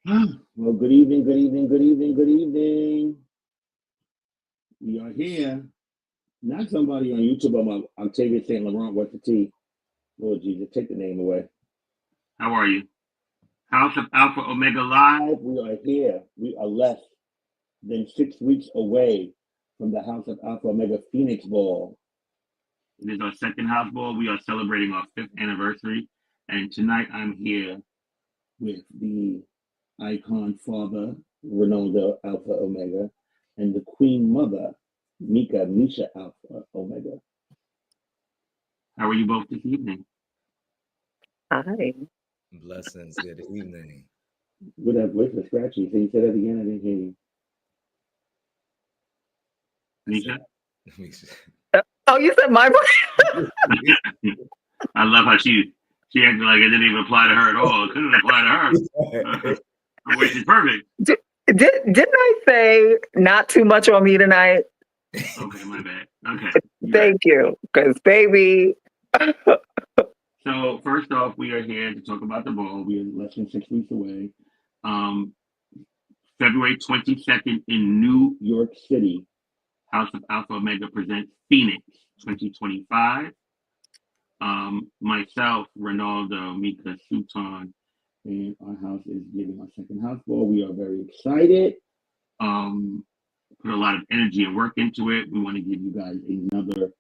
Well, good evening, good evening, good evening, good evening. We are here. Not somebody on YouTube. I'm Octavia St. Laurent. What's the T? Lord Jesus, take the name away. How are you? House of Alpha Omega Live. We are here. We are less than 6 weeks away from the House of Alpha Omega Phoenix Ball. It is our second house ball. We are celebrating our 5th anniversary. And tonight I'm here with the icon father, Ronaldo Alpha Omega, and the queen mother, Misha Alpha Omega. How are you both this evening? Hi. Blessings. Good evening. With that voice was scratchy. So you said that again? I didn't hear you. Misha? Oh, you said my voice? I love how she acted like it didn't even apply to her at all. It couldn't apply to her. Her voice is perfect. Didn't I say not too much on me tonight? Okay, my bad. Okay. Thank you. Because, baby. So, first off, we are here to talk about the ball. We are less than 6 weeks away. February 22nd in New York City. House of Alpha Omega presents Phoenix 2025. Myself, Ronaldo, Mika, Sultan, and our house is giving our second house ball. We are very excited. Put a lot of energy and work into it. We want to give you guys another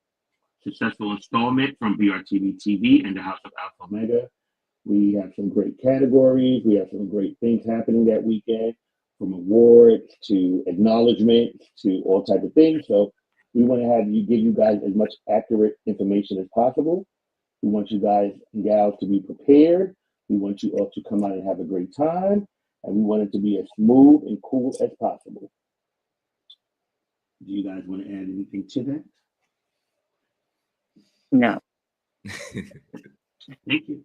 successful installment from BRTV TV and the House of Alpha Omega. We have some great categories. We have some great things happening that weekend, from awards to acknowledgments to all types of things. So we want to give you guys as much accurate information as possible. We want you guys and gals to be prepared. We want you all to come out and have a great time. And we want it to be as smooth and cool as possible. Do you guys want to add anything to that? No. Thank you.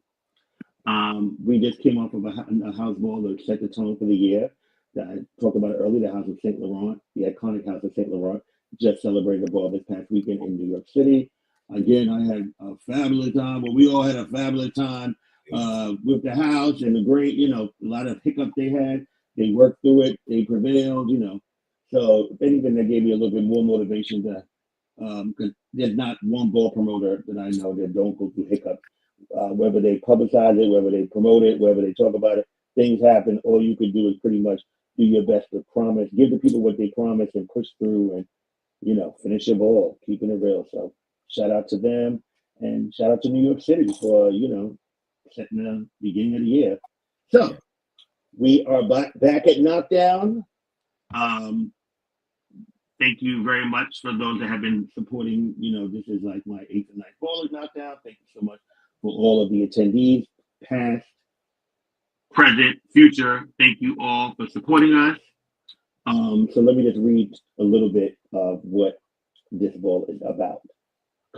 We just came off of a house ball to set the tone for the year that I talked about earlier, the House of St. Laurent, the iconic House of St. Laurent, just celebrated the ball this past weekend in New York City. Again, I had a fabulous time. Well, we all had a fabulous time with the house and the great, a lot of hiccups they had. They worked through it. They prevailed, So if anything, that gave me a little bit more motivation to, because there's not one ball promoter that I know that don't go through hiccups. Whether they publicize it, whether they promote it, whether they talk about it, things happen. All you can do is pretty much do your best to promise, give the people what they promise and push through and, finish your ball, keeping it real. So shout out to them and shout out to New York City for, setting the beginning of the year. So we are back at Knockdown. Thank you very much for those that have been supporting. This is like my 8th or 9th ball at Knockdown. Thank you so much for all of the attendees, past, present, future. Thank you all for supporting us. So let me just read a little bit of what this ball is about.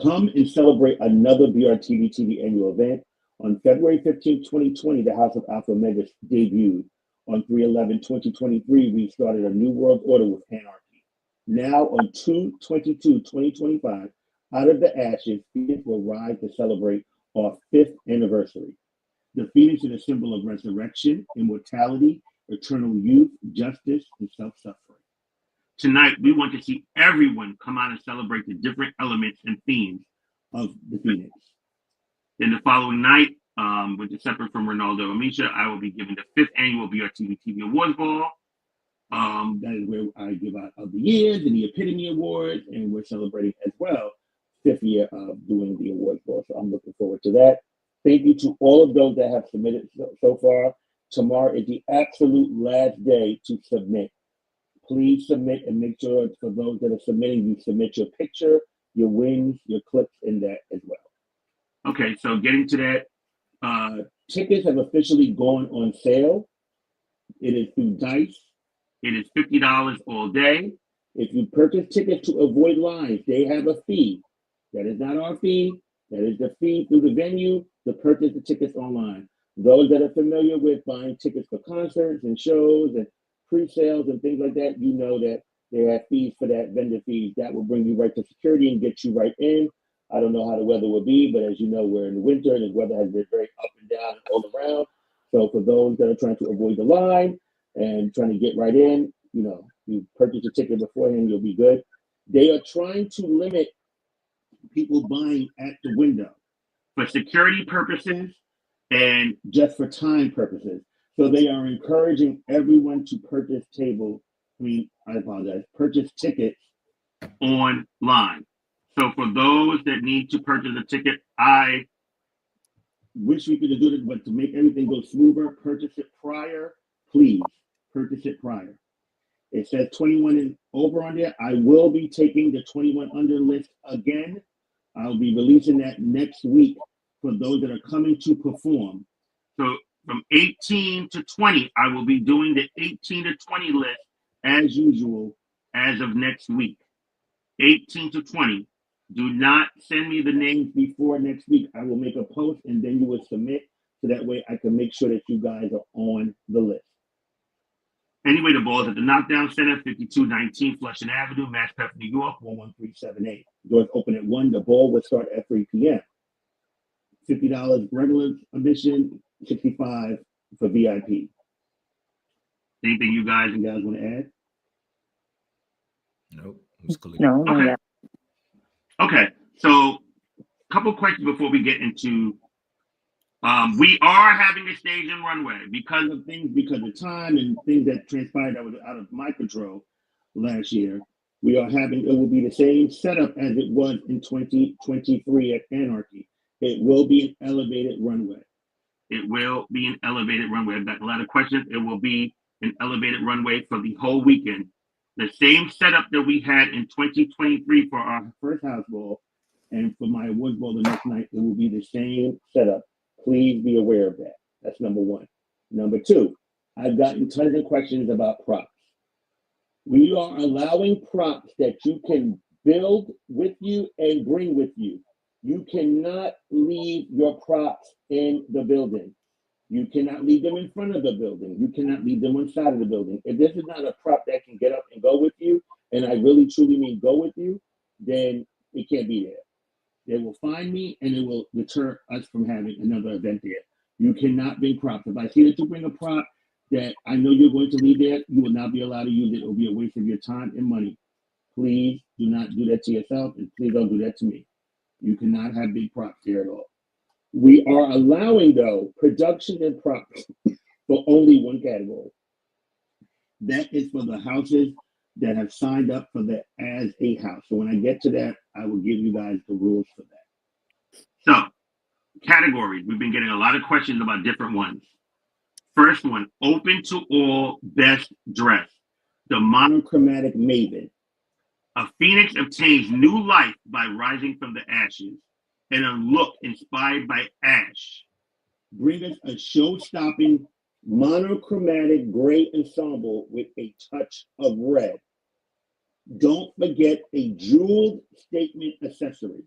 Come and celebrate another BRTV TV annual event. On February 15, 2020, the House of Alpha Omega debuted. On 3/11/2023, we started a new world order with Anarchy. Now on 2/22/2025, out of the ashes, Phoenix will rise to celebrate our 5th anniversary. The Phoenix is a symbol of resurrection, immortality, eternal youth, justice, and self-suffering. Tonight, we want to see everyone come out and celebrate the different elements and themes of the Phoenix. Then the following night, which is separate from Ronaldo and Misha, I will be giving the 5th annual BRTV TV Awards Ball. That is where I give out of the years and the Epitome Awards, and we're celebrating as well 5th year of doing the awards ball. So I'm looking forward to that. Thank you to all of those that have submitted so far. Tomorrow is the absolute last day to submit. Please submit and make sure for those that are submitting, you submit your picture, your wins, your clips in that as well. Okay, so getting to that. Tickets have officially gone on sale. It is through Dice. It is $50 all day. If you purchase tickets to avoid lines, they have a fee. That is not our fee. That is the fee through the venue to purchase the tickets online. Those that are familiar with buying tickets for concerts and shows and pre-sales and things like that, you know that there are fees for that, vendor fees. That will bring you right to security and get you right in. I don't know how the weather will be, but as you know, we're in the winter and the weather has been very up and down and all around. So for those that are trying to avoid the line, and trying to get right in, you purchase a ticket beforehand, you'll be good. They are trying to limit people buying at the window For security purposes and just for time purposes. So they are encouraging everyone to purchase purchase tickets online. So for those that need to purchase a ticket, I wish we could do this, but to make everything go smoother, purchase it prior. Please purchase it prior. It says 21 and over on there. I will be taking the 21 under list again. I'll be releasing that next week for those that are coming to perform. So from 18 to 20, I will be doing the 18 to 20 list As usual, as of next week. 18 to 20. Do not send me the names. before next week, I will make a post and then you will submit so that way I can make sure that you guys are on the list. Anyway, the ball is at the Knockdown Center, 5219 Flushing Avenue, Matchpet, New York. 11378. Doors open at 1. The ball will start at 3 p.m. $50 regular admission, $65 for VIP. Anything you guys? You guys want to add? Nope. It was clear. No, Okay. yeah. Okay, so a couple questions before we get into. We are having a stage in Runway Because of time and things that transpired that was out of my control last year. It will be the same setup as it was in 2023 at Anarchy. It will be an elevated runway. It will be an elevated runway. I've got a lot of questions. It will be an elevated runway for the whole weekend. The same setup that we had in 2023 for our First house ball and for my awards ball the next night, it will be the same setup. Please be aware of that. That's number one. Number two, I've gotten tons of questions about props. We are allowing props that you can build with you and bring with you. You cannot leave your props in the building. You cannot leave them in front of the building. You cannot leave them on the side of the building. If this is not a prop that can get up and go with you, and I really truly mean go with you, then it can't be there. They will find me and it will deter us from having another event there. You cannot bring props. If I see that you bring a prop that I know you're going to leave there, you will not be allowed to use it. It will be a waste of your time and money. Please do not do that to yourself, and please don't do that to me. You cannot have big props here at all. We are allowing, though, production and props for only one category. That is for the houses that have signed up for the as a house. So when I get to that, I will give you guys the rules for that. So, categories. We've been getting a lot of questions about different ones. First one, open to all, best dress. The monochromatic maven. A phoenix obtains new life by rising from the ashes, and a look inspired by ash. Bring us a show-stopping monochromatic gray ensemble with a touch of red. Don't forget a jeweled statement accessory.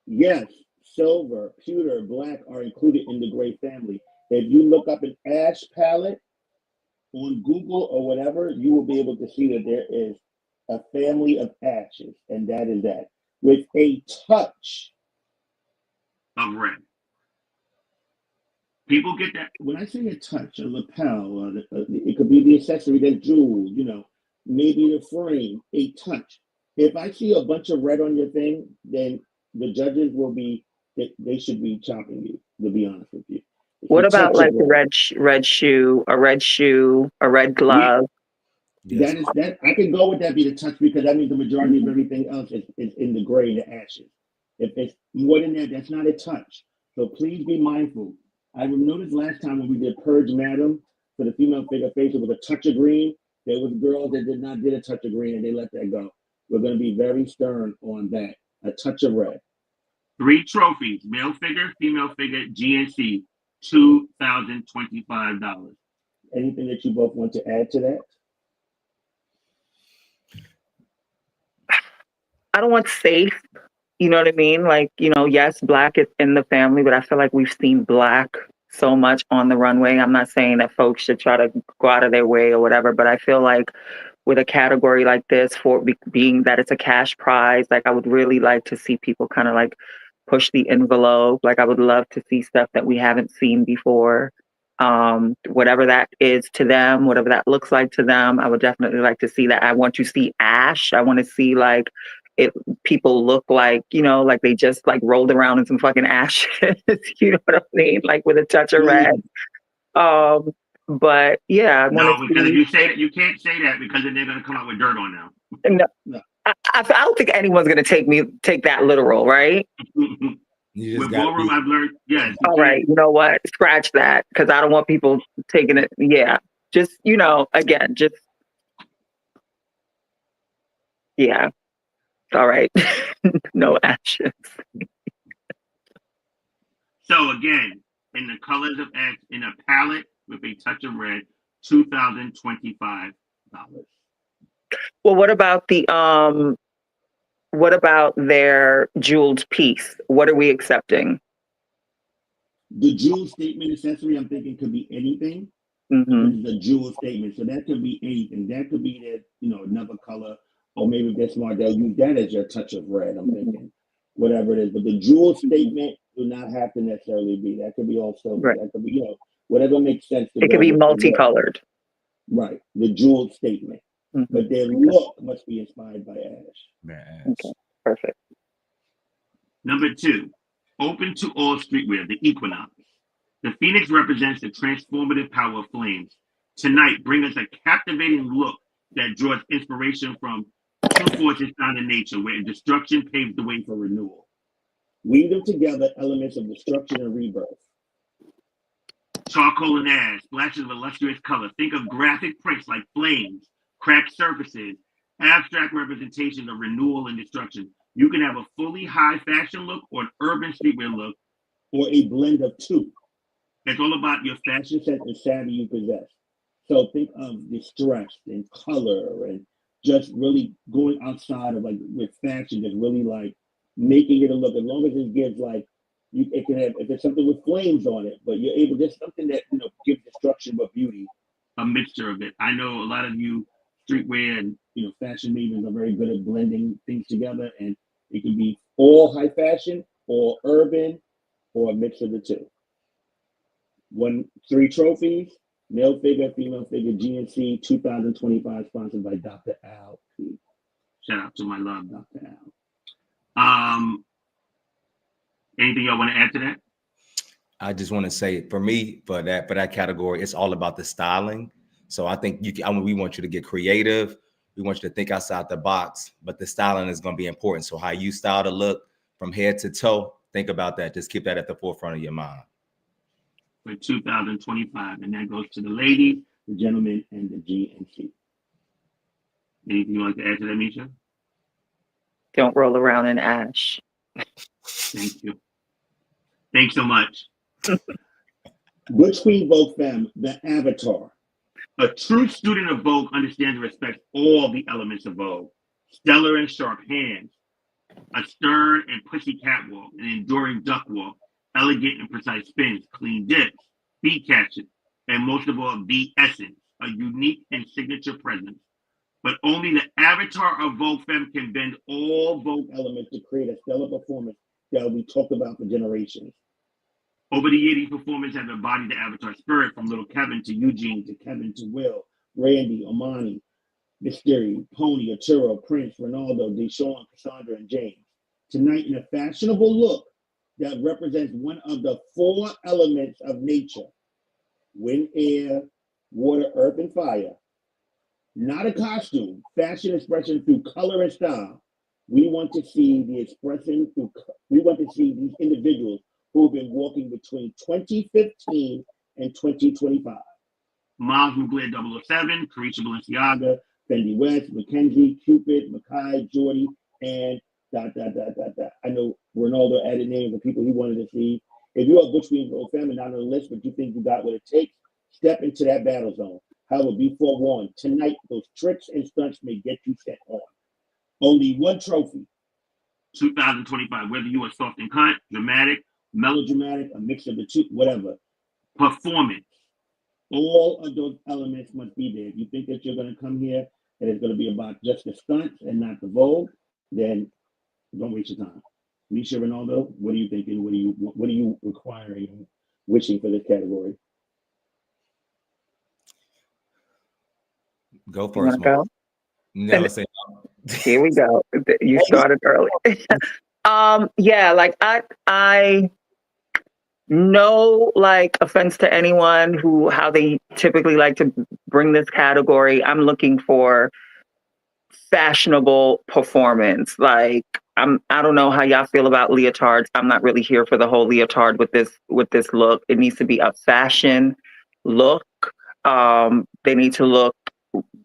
Yes, silver, pewter, black are included in the gray family. If you look up an ash palette on Google or whatever, you will be able to see that there is a family of ashes, and that is that, with a touch of red. People get that. When I say a touch, a lapel, it could be the accessory that's jeweled, maybe the frame, a touch. If I see a bunch of red on your thing, then the judges they should be chopping you, to be honest with you. What about like a red shoe, a red glove? Yes. That I can go with that be the touch, because that means the majority of everything else is in the gray and the ashes. If it's more than that, that's not a touch. So please be mindful. I noticed last time when we did Purge Madam for the female figure facial with a touch of green, there was girls that did not get a touch of green and they let that go. We're going to be very stern on that. A touch of red. 3 trophies, male figure, female figure, GNC, $2,025. Anything that you both want to add to that? I don't want safe. You know what I mean? Like, yes, black is in the family, but I feel like we've seen black so much on the runway. I'm not saying that folks should try to go out of their way or whatever, but I feel like with a category like this, for being that it's a cash prize, like I would really like to see people kind of like push the envelope. Like I would love to see stuff that we haven't seen before. Whatever that is to them, whatever that looks like to them, I would definitely like to see that. I want to see ash. I want to see like it people look like, like they just like rolled around in some fucking ashes. You know what I mean? Like with a touch of red. But yeah, I want No, to because if see. you say that, you can't say that because then they're gonna come out with dirt on No, No. I don't think anyone's gonna take that literal, right? them. You just With got ballroom, I've learned, yes. All right, you know what? Scratch that because I don't want people taking it. Yeah, just again, just yeah. All right, no action. So again, in the colors of X, in a palette with a touch of red, $2,025. Well, what about what about their jeweled piece? What are we accepting? The jewel statement accessory, I'm thinking, could be anything. Mm-hmm. This is a jewel statement, so that could be anything. That could be that, another color, or maybe if they're smart, they'll use that as your touch of red. I'm thinking, whatever it is. But the jewel statement do not have to necessarily be. That could be all silver. Right. That could be, whatever makes sense to It go could be with the look. multicolored. Right, the jewel statement. Mm-hmm. But their look must be inspired by ash. Okay, perfect. Number 2, open to all streetwear, the Equinox. The Phoenix represents the transformative power of flames. Tonight, bring us a captivating look that draws inspiration from two forces found in nature, where destruction paves the way for renewal. Weave them together elements of destruction and rebirth. Charcoal and ash, splashes of illustrious color. Think of graphic prints like flames, cracked surfaces, abstract representations of renewal and destruction. You can have a fully high fashion look or an urban streetwear look, or a blend of two. it's all about your fashion. Fashion sense and savvy you possess. So think of distress and color and just really going outside of like with fashion, just really like making it a look. As long as it gives like it can have if it's something with flames on it, but you're able just something that gives destruction but beauty. A mixture of it. I know a lot of you streetwear and Fashion mavens are very good at blending things together, and it can be all high fashion or urban or a mix of the two. 3 trophies, male figure, female figure, GNC 2025, sponsored by Dr. Al P. shout out to my love. Dr. Al. Anything y'all want to add to that? I just want to say for me, for that category, it's all about the styling. So I think we want you to get creative. We want you to think outside the box, but the styling is going to be important. So how you style the look from head to toe, think about that. Just keep that at the forefront of your mind. For 2025, and that goes to the ladies, The gentleman, and the GNC. Anything you want to add to that, Misha? Don't roll around in ash. Thank you. Thanks so much. Butch Queen Vogue Femme, the Avatar. A true student of Vogue understands and respects all the elements of Vogue. Stellar and sharp hands, a stern and pushy catwalk, an enduring duck walk, elegant and precise spins, clean dips, beat catches, and most of all, the essence, a unique and signature presence. But only the avatar of Vogue Femme can bend all Vogue elements to create a stellar performance that we talked about for generations. Over the years, these performers have embodied the avatar spirit, from little Kevin to Eugene to Kevin to Will, Randy, Omani, Mystery, Pony, Arturo, Prince, Ronaldo, Deshaun, Cassandra, and James. Tonight, in a fashionable look that represents one of the 4 elements of nature: wind, air, water, earth, and fire. Not a costume, fashion expression through color and style. We want to see these individuals who have been walking between 2015 and 2025. Miles Mugler 007, Carisha Balenciaga, Fendi West, Mackenzie, Cupid, Makai, Jordy, and ... I know Ronaldo added names of people he wanted to see. If you're a Butch Queen Vogue Femme and not on the list, but you think you got what it takes, step into that battle zone. However, be forewarned, tonight those tricks and stunts may get you sent on. Only 1 trophy. 2025, whether you are soft and cut, dramatic, Melodramatic, a mix of the two, whatever. performance. All of those elements must be there. If you think that you're going to come here and it's going to be about just the stunts and not the Vogue, then don't waste your time. Misha, Ronaldo, what are you thinking? What are you requiring and wishing for this category? Go You want first, to Mom. go? Never say Here we go. You started early. Yeah, like I no like offense to anyone who how they typically like to bring this category. I'm looking for fashionable performance. Like I don't know how y'all feel about leotards. I'm not really here for the whole leotard with this look. It needs to be a fashion look. They need to look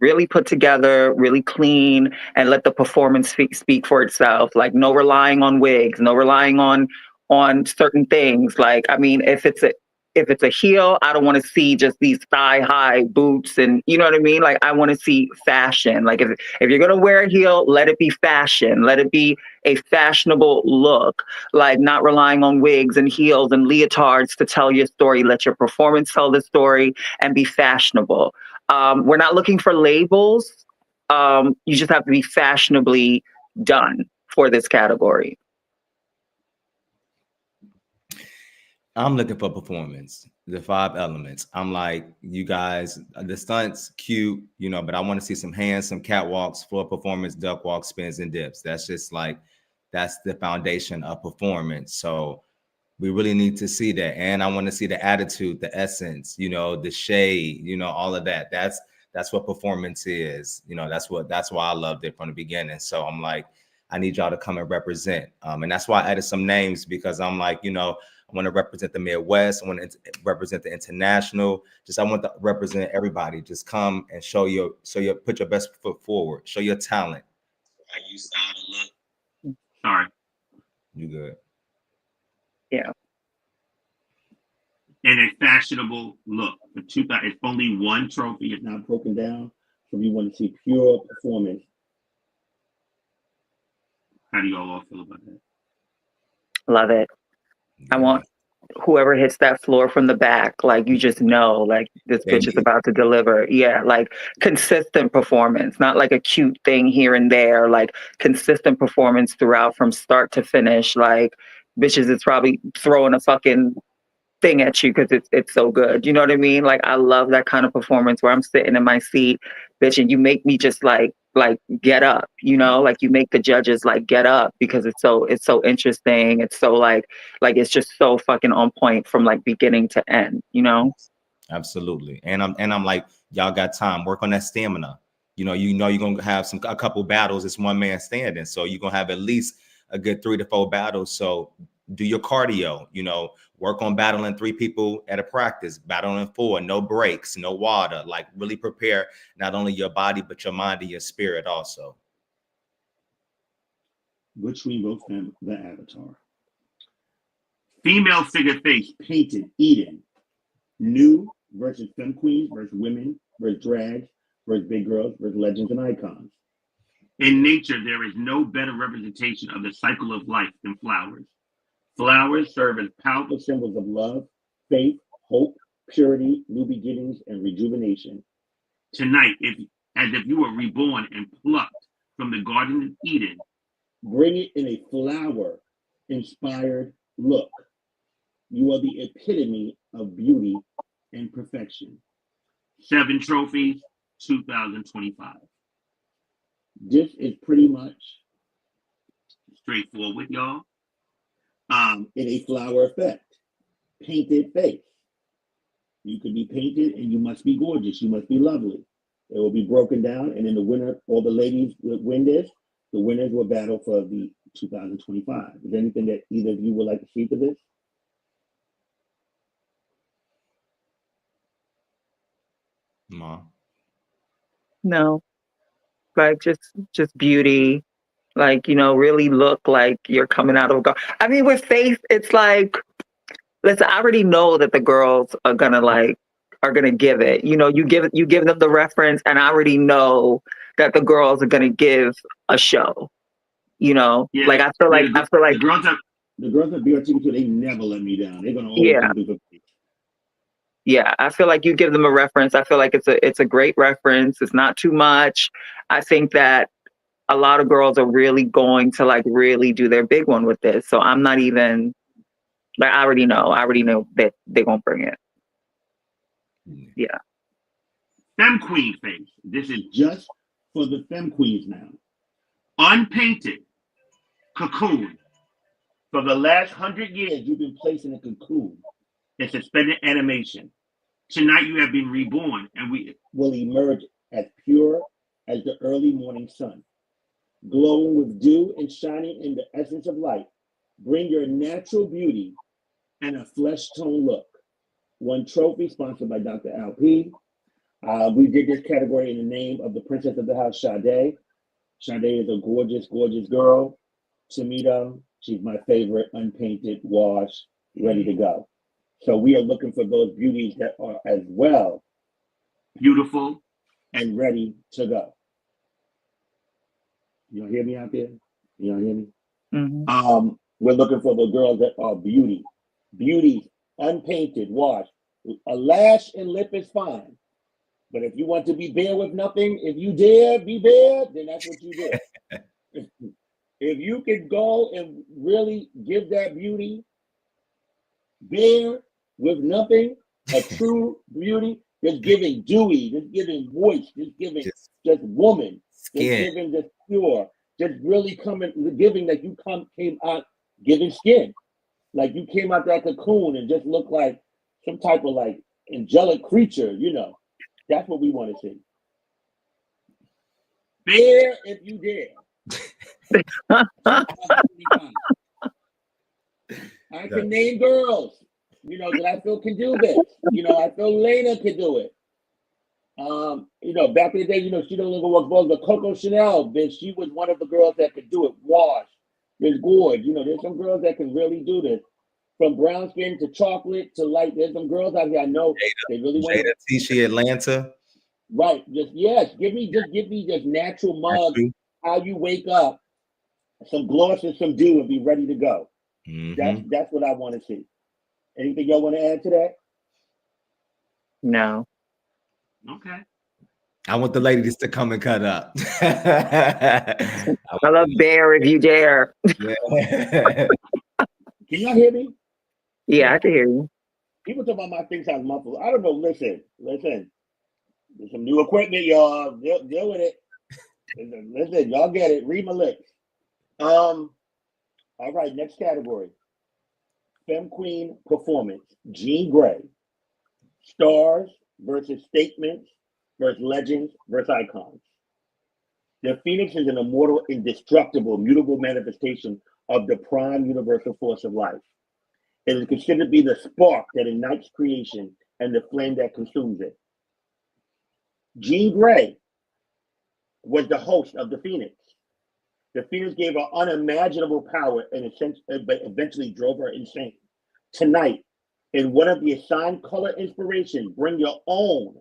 really put together, really clean, and let the performance speak for itself. Like no relying on wigs, no relying on certain things. Like I mean, if it's a heel, I don't want to see just these thigh high boots and you know what I mean? Like I want to see fashion. Like if you're gonna wear a heel, let it be fashion. Let it be a fashionable look. Like not relying on wigs and heels and leotards to tell your story. Let your performance tell the story and be fashionable. We're not looking for labels. You just have to be fashionably done for this category. I'm looking for performance, the 5 elements. I'm like, you guys, the stunts, cute, you know, but I want to see some hands, some catwalks, floor performance, duck walk, spins, and dips. That's just like, that's the foundation of performance. So we really need to see that. And I want to see the attitude, the essence, you know, the shade, you know, all of that. That's what performance is. You know, that's why I loved it from the beginning. So I'm like, I need y'all to come and represent. And that's why I added some names because I'm like, you know, I want to represent the Midwest. I want to represent the international. I want to represent everybody. Just come and put your best foot forward. Show your talent. How you style to look. Sorry. You good. Yeah. And a fashionable look. For 2000, it's only one trophy. It's not broken down. So we want to see pure performance. How do y'all all feel about that? Love it. I want whoever hits that floor from the back, like you just know, like this bitch is about to deliver. Yeah, like consistent performance, not like a cute thing here and there, like consistent performance throughout from start to finish. Like bitches is probably throwing a fucking thing at you because it's so good. You know what I mean? Like I love that kind of performance where I'm sitting in my seat, bitch, and you make me just like get up, you know, like you make the judges like get up because it's so interesting. It's so like it's just so fucking on point from like beginning to end, you know? Absolutely. And I'm like, y'all got time, work on that stamina. You know you're gonna have a couple battles. It's one man standing. So you're gonna have at least a good 3 to 4 battles. So do your cardio, you know, work on battling 3 people at a practice, battling 4, no breaks, no water, like really prepare not only your body, but your mind and your spirit also. Which we wrote them the avatar. Female figure face. Painted Eden. New versus femme queens versus women versus drags versus big girls versus legends and icons. In nature, there is no better representation of the cycle of life than flowers. Flowers serve as powerful Symbols of love, faith, hope, purity, new beginnings, and rejuvenation. Tonight, as if you were reborn and plucked from the Garden of Eden. Bring it in a flower-inspired look. You are the epitome of beauty and perfection. 7 trophies, 2025. This is pretty much straightforward, y'all. In a flower effect. Painted face. You could be painted and you must be gorgeous. You must be lovely. It will be broken down, and then the winner, all the ladies that win this, the winners will battle for the 2025. Is there anything that either of you would like to see to this? Mom. No. Like just beauty. Like, you know, really look like you're coming out of a garden. I mean, with faith, it's like, listen, I already know that the girls are gonna give it. You know, you give them the reference, and I already know that the girls are gonna give a show. You know, yeah, like I feel like the girls have BRT2, they never let me down. They're gonna always yeah. do good. Yeah, I feel like you give them a reference. I feel like it's a great reference. It's not too much. I think that a lot of girls are really going to like really do their big one with this. So I'm not even like I already know that they're gonna bring it. Yeah. Femme Queen face. This is Just for the femme queens now. unpainted cocoon. For the last 100 years, you've been placed in a cocoon. In suspended animation. Tonight you have been reborn, and we Will emerge as pure as the early morning sun, glowing with dew and shining in the essence of light. Bring your natural beauty and a flesh tone look. One trophy sponsored by Dr. Alp. We did this category in the name of the princess of the house, Sade. Sade is a gorgeous, gorgeous girl. To me, though, she's my favorite, unpainted, wash, ready to go. So we are looking for those beauties that are as well beautiful. and ready to go. You don't hear me out there? You don't hear me? Mhm. We're looking for the girls that are beauty, unpainted, washed. A lash and lip is fine. But if you want to be bare with nothing, if you dare be bare, then that's what you do. If you can go and really give that beauty bare with nothing, a true beauty, just giving dewy, just giving moist, just giving just woman, just giving just pure, just really giving that you came out giving skin. Like you came out that cocoon and just looked like some type of like angelic creature, you know. That's what we want to see. Bare if you dare. I can name girls, you know, that I feel can do this. You know, I feel Lena can do it. You know, back in the day, you know, she don't look what was but Coco Chanel, bitch. She was one of the girls that could do it. Wash, there's gorge. You know, there's some girls that can really do this. From brown skin to chocolate to light. There's some girls out here I know they really want Jada Tisha Atlanta. Right. Just give me just natural mug. How you wake up, some gloss and some dew and be ready to go. That's what I want to see. Anything y'all want to add to that? No. Okay. I want the ladies to come and cut up. I love bear if you dare. Can y'all hear me? Yeah, I can hear you. People talk about my thing sounds muffled. I don't know. Listen. There's some new equipment, y'all. Deal with it. Listen, y'all get it. Read my lips. All right, next category. Femme Queen Performance. Jean Grey. Stars versus statements versus legends versus icons. The Phoenix is an immortal, indestructible, mutable manifestation of the prime universal force of life. It is considered to be the spark that ignites creation and the flame that consumes it. Jean Grey was the host of the Phoenix. The Phoenix gave her unimaginable power and eventually drove her insane. Tonight, in one of the assigned color inspirations, bring your own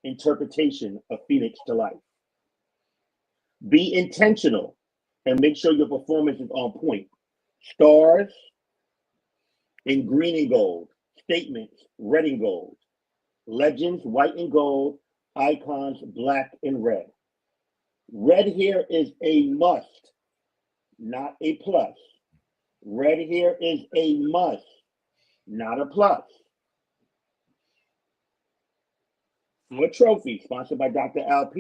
interpretation of Phoenix to life. Be intentional and make sure your performance is on point. Stars in green and gold, statements red and gold, legends white and gold, icons black and red. Red here is a must, not a plus. Red here is a must, not a plus. For a trophy sponsored by Dr. Alp,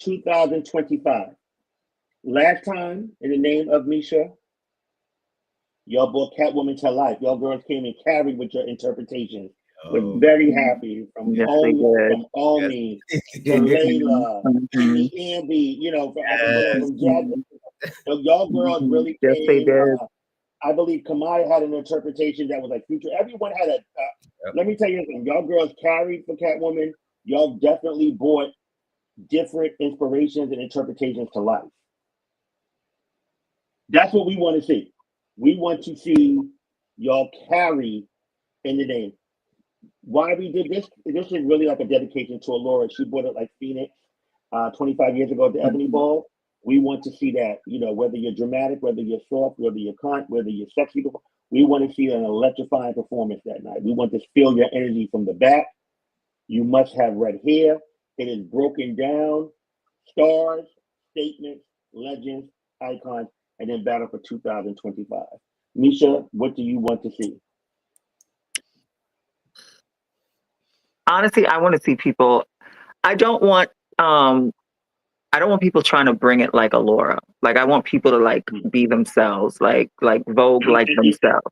2025. Last time, in the name of Misha, y'all brought Catwoman to life. Y'all girls came and carried with your interpretations. We're very happy from Omi to Layla to Ambi, you know, from Jasmine. So y'all girls really came. Yes, they did. I believe Kamaya had an interpretation that was like future. Everyone had a. Let me tell you something. Y'all girls carried for Catwoman. Y'all definitely brought different inspirations and interpretations to life. That's what we want to see. We want to see y'all carry in the name. Why we did this is really like a dedication to Allura. She bought it like Phoenix 25 years ago at the Ebony Ball. We want to see that, you know, whether you're dramatic, whether you're soft, whether you're cunt, whether you're sexy, we want to see an electrifying performance that night. We want to feel your energy from the back. You must have red hair. It is broken down. Stars, statements, legends, icons, and then battle for 2025. Misha, what do you want to see? honestly, I want to see people. I don't want people trying to bring it like Allura. Like I want people to like be themselves, like Vogue like themselves.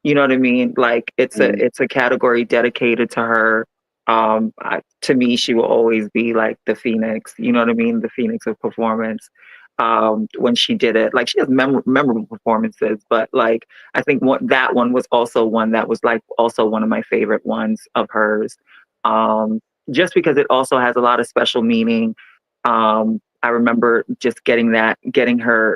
You know what I mean? Like it's a category dedicated to her. To me, she will always be like the Phoenix. You know what I mean? The Phoenix of performance. When she did it, like she has memorable performances, but like I think that one was also one that was like also one of my favorite ones of hers. Just because it also has a lot of special meaning. I remember just getting her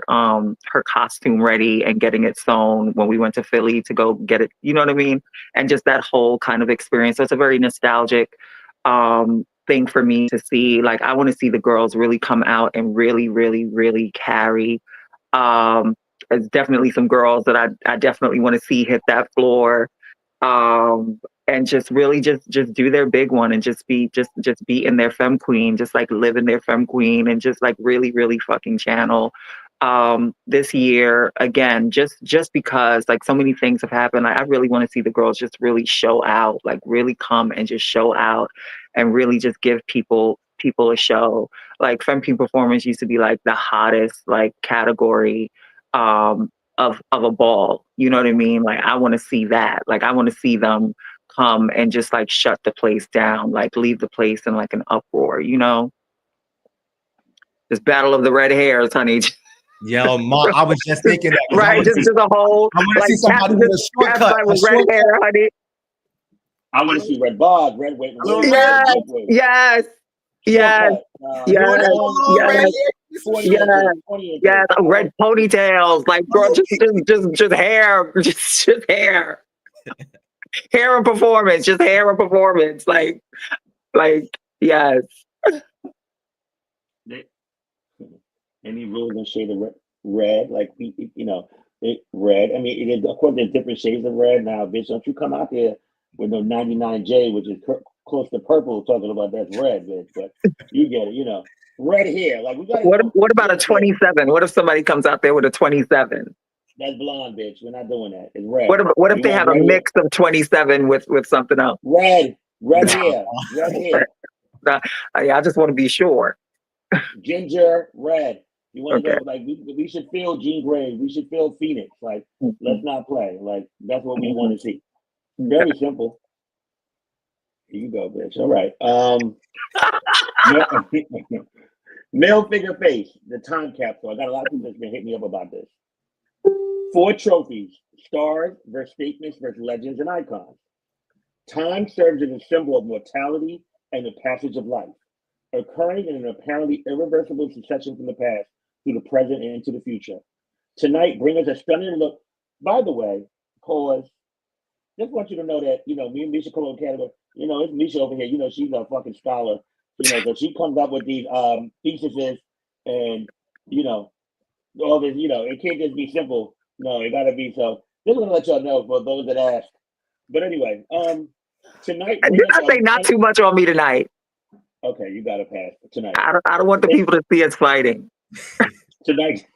her costume ready and getting it sewn when we went to Philly to go get it, you know what I mean? And just that whole kind of experience. So it's a very nostalgic thing for me to see. Like I want to see the girls really come out and really, really, really carry. There's definitely some girls that I definitely want to see hit that floor. And just really just do their big one and just be in their femme queen, just like live in their femme queen and just like really, really fucking channel. This year, again, just because like so many things have happened, I really want to see the girls just really show out, like really come and just show out and really just give people a show. Like femme queen performance used to be like the hottest like category of a ball. You know what I mean? Like I want to see that. Like I want to see them come and just like shut the place down, like leave the place in like an uproar, you know? This battle of the red hairs, honey. Yo, Ma, I was just thinking that. Right, just a whole. I want to like, see somebody with a shortcut. With red hair, honey. I want to see red bars, red weight. Yes. Red ponytails, like girl, just hair, just hair. Hair and performance, just hair and performance, like yes. Any rules and shade of red, like red. I mean, it is, of course, there's different shades of red. Now, bitch, don't you come out there with no 99J, which is close to purple, talking about that's red, bitch. But you get it, red hair. Like we got. What about a 27? What if somebody comes out there with a 27? That's blonde, bitch. We're not doing that. It's red. What if they have a mix of 27 with something else? Red hair. I just want to be sure. Ginger, red. You want to go like we should feel Jean Grey. We should feel Phoenix. Like let's not play. Like that's what we want to see. Very simple. Here you go, bitch. All right. Male figure face, the time capsule. I got a lot of people that's been hitting me up about this. 4 trophies: stars versus statements versus legends and icons. Time serves as a symbol of mortality and the passage of life, occurring in an apparently irreversible succession from the past to the present and into the future. Tonight, bring us a stunning look. By the way, pause. Just want you to know that, me and Misha come on category. It's Misha over here. She's a fucking scholar. So she comes up with these theses and, all this, it can't just be simple. No, it gotta be so. Just want to let y'all know for those that ask. But anyway, tonight. Did I say not too much on me tonight? Okay, you got to pass tonight. I don't want the people to see us fighting. Tonight,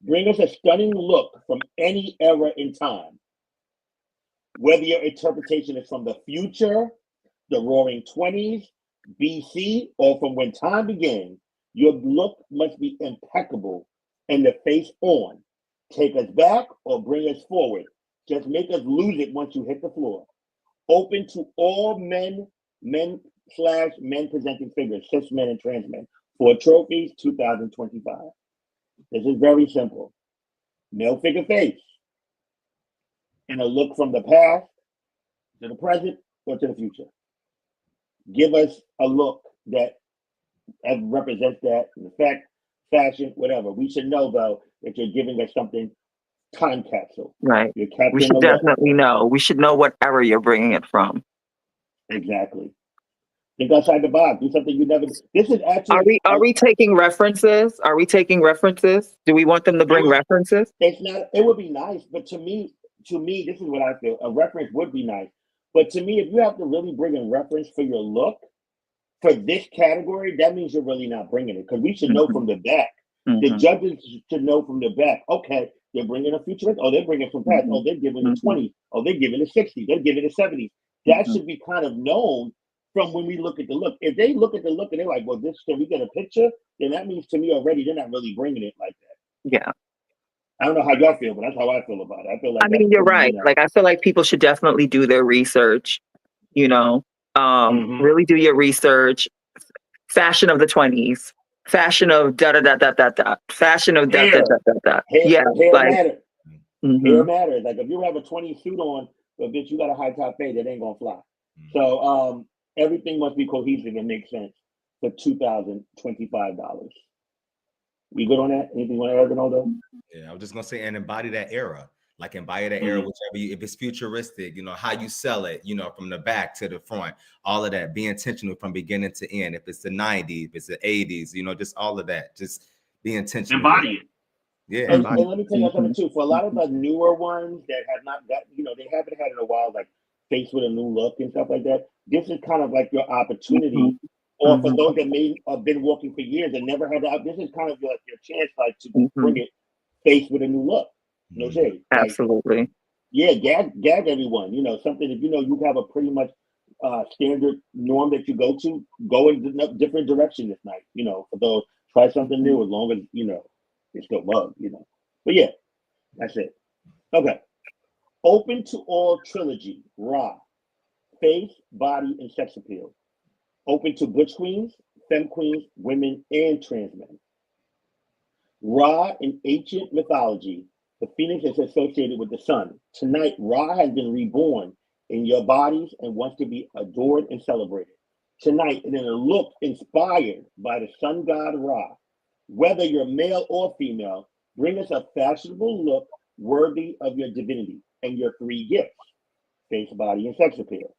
bring us a stunning look from any era in time. Whether your interpretation is from the future, the Roaring 20s, BC, or from when time began, your look must be impeccable and the face on. Take us back or bring us forward. Just make us lose it once you hit the floor. Open to all men presenting figures, cis men and trans men. 4 trophies, 2025. This is very simple. Male figure face. And a look from the past to the present or to the future. Give us a look that represents that, in effect, fashion, whatever. We should know, though, that you're giving us something time capsule. Right. We should definitely know. We should know what era you're bringing it from. Exactly. Think outside the box. Do something you never. This is actually. Are we taking references? Are we taking references? Do we want them to bring references? It's not. It would be nice, but to me, this is what I feel. A reference would be nice, but to me, if you have to really bring a reference for your look for this category, that means you're really not bringing it because we should know from the back. The judges should know from the back. Okay, they're bringing a futurist. Oh, they're bringing from past. Oh, they're giving the 20s. Oh, they're giving the 60s. They're giving the 70s. That should be kind of known from when we look at the look. If they look at the look and they're like, well, this, can we get a picture? Then that means to me already they're not really bringing it like that. Yeah. I don't know how y'all feel, but that's how I feel about it. I feel like, I mean, you're right. Like, I feel like people should definitely do their research, you know, really do your research. Fashion of the 20s, fashion of da da da da da da, fashion of da da da da da. Yeah, hair like, matters. Hair matters. Like if you have a 20 suit on, but bitch, you got a high top fade, that ain't gonna fly. So everything must be cohesive and make sense for $2,025. We good on that? Anything you want to add, Ronaldo? Yeah, I was just gonna say, and embody that era. Like embody that era, whichever you, if it's futuristic, you know, how you sell it, you know, from the back to the front, all of that. Be intentional from beginning to end. If it's the 90s, if it's the 80s, you know, just all of that. Just be intentional. Embody it. Yeah. And let me tell you something too. For a lot of the newer ones that have not got, you know, they haven't had in a while, like face with a new look and stuff like that. This is kind of like your opportunity. Or for those that may have been working for years and never had that, this is kind of like your chance, like to bring it face with a new look. No shade. Absolutely. Like, yeah, gag everyone. You know, something if you know you have a pretty much standard norm that you go to, go in a different direction this night. You know, for those, try something new as long as, you know, it's still love, you know. But yeah, that's it. Okay. Open to all trilogy, raw, face, body, and sex appeal. Open to butch queens, femme queens, women, and trans men. Ra in ancient mythology, the phoenix is associated with the sun. Tonight, Ra has been reborn in your bodies and wants to be adored and celebrated. Tonight, in a look inspired by the sun god Ra, whether you're male or female, bring us a fashionable look worthy of your divinity and your 3 gifts, face, body, and sex appeal.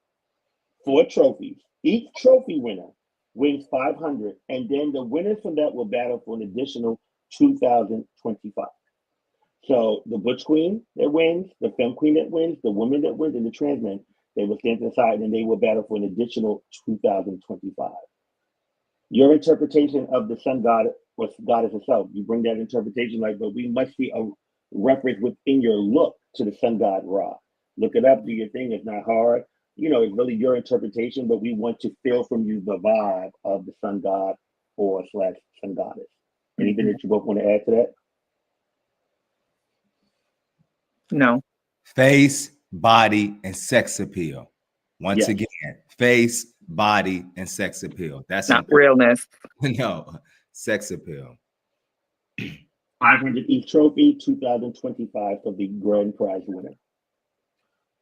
4 trophies. Each trophy winner wins $500, and then the winners from that will battle for an additional $2,025. So the butch queen that wins, the femme queen that wins, the woman that wins, and the trans men, they will stand to the side and they will battle for an additional $2,025. Your interpretation of the sun god or goddess herself, you bring that interpretation like, but we must see a reference within your look to the sun god Ra. Look it up, do your thing. It's not hard. You know, it's really your interpretation, but we want to feel from you the vibe of the sun god or / sun goddess. Anything that you both want to add to that? No. Face, body, and sex appeal. Once again, face, body, and sex appeal. That's not realness. No, sex appeal. 500 each trophy, 2025 for the grand prize winner. A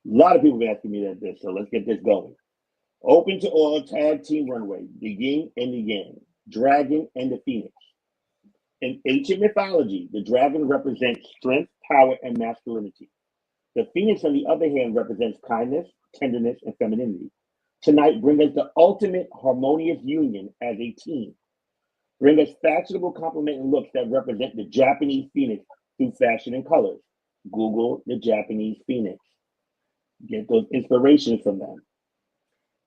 lot of people have been asking me this, so let's get this going. Open to all tag team runway, the yin and the yang, dragon and the phoenix. In ancient mythology, the dragon represents strength, power, and masculinity. The phoenix, on the other hand, represents kindness, tenderness, and femininity. Tonight, bring us the ultimate harmonious union as a team. Bring us fashionable complementing looks that represent the Japanese phoenix through fashion and colors. Google the Japanese phoenix. Get those inspirations from them.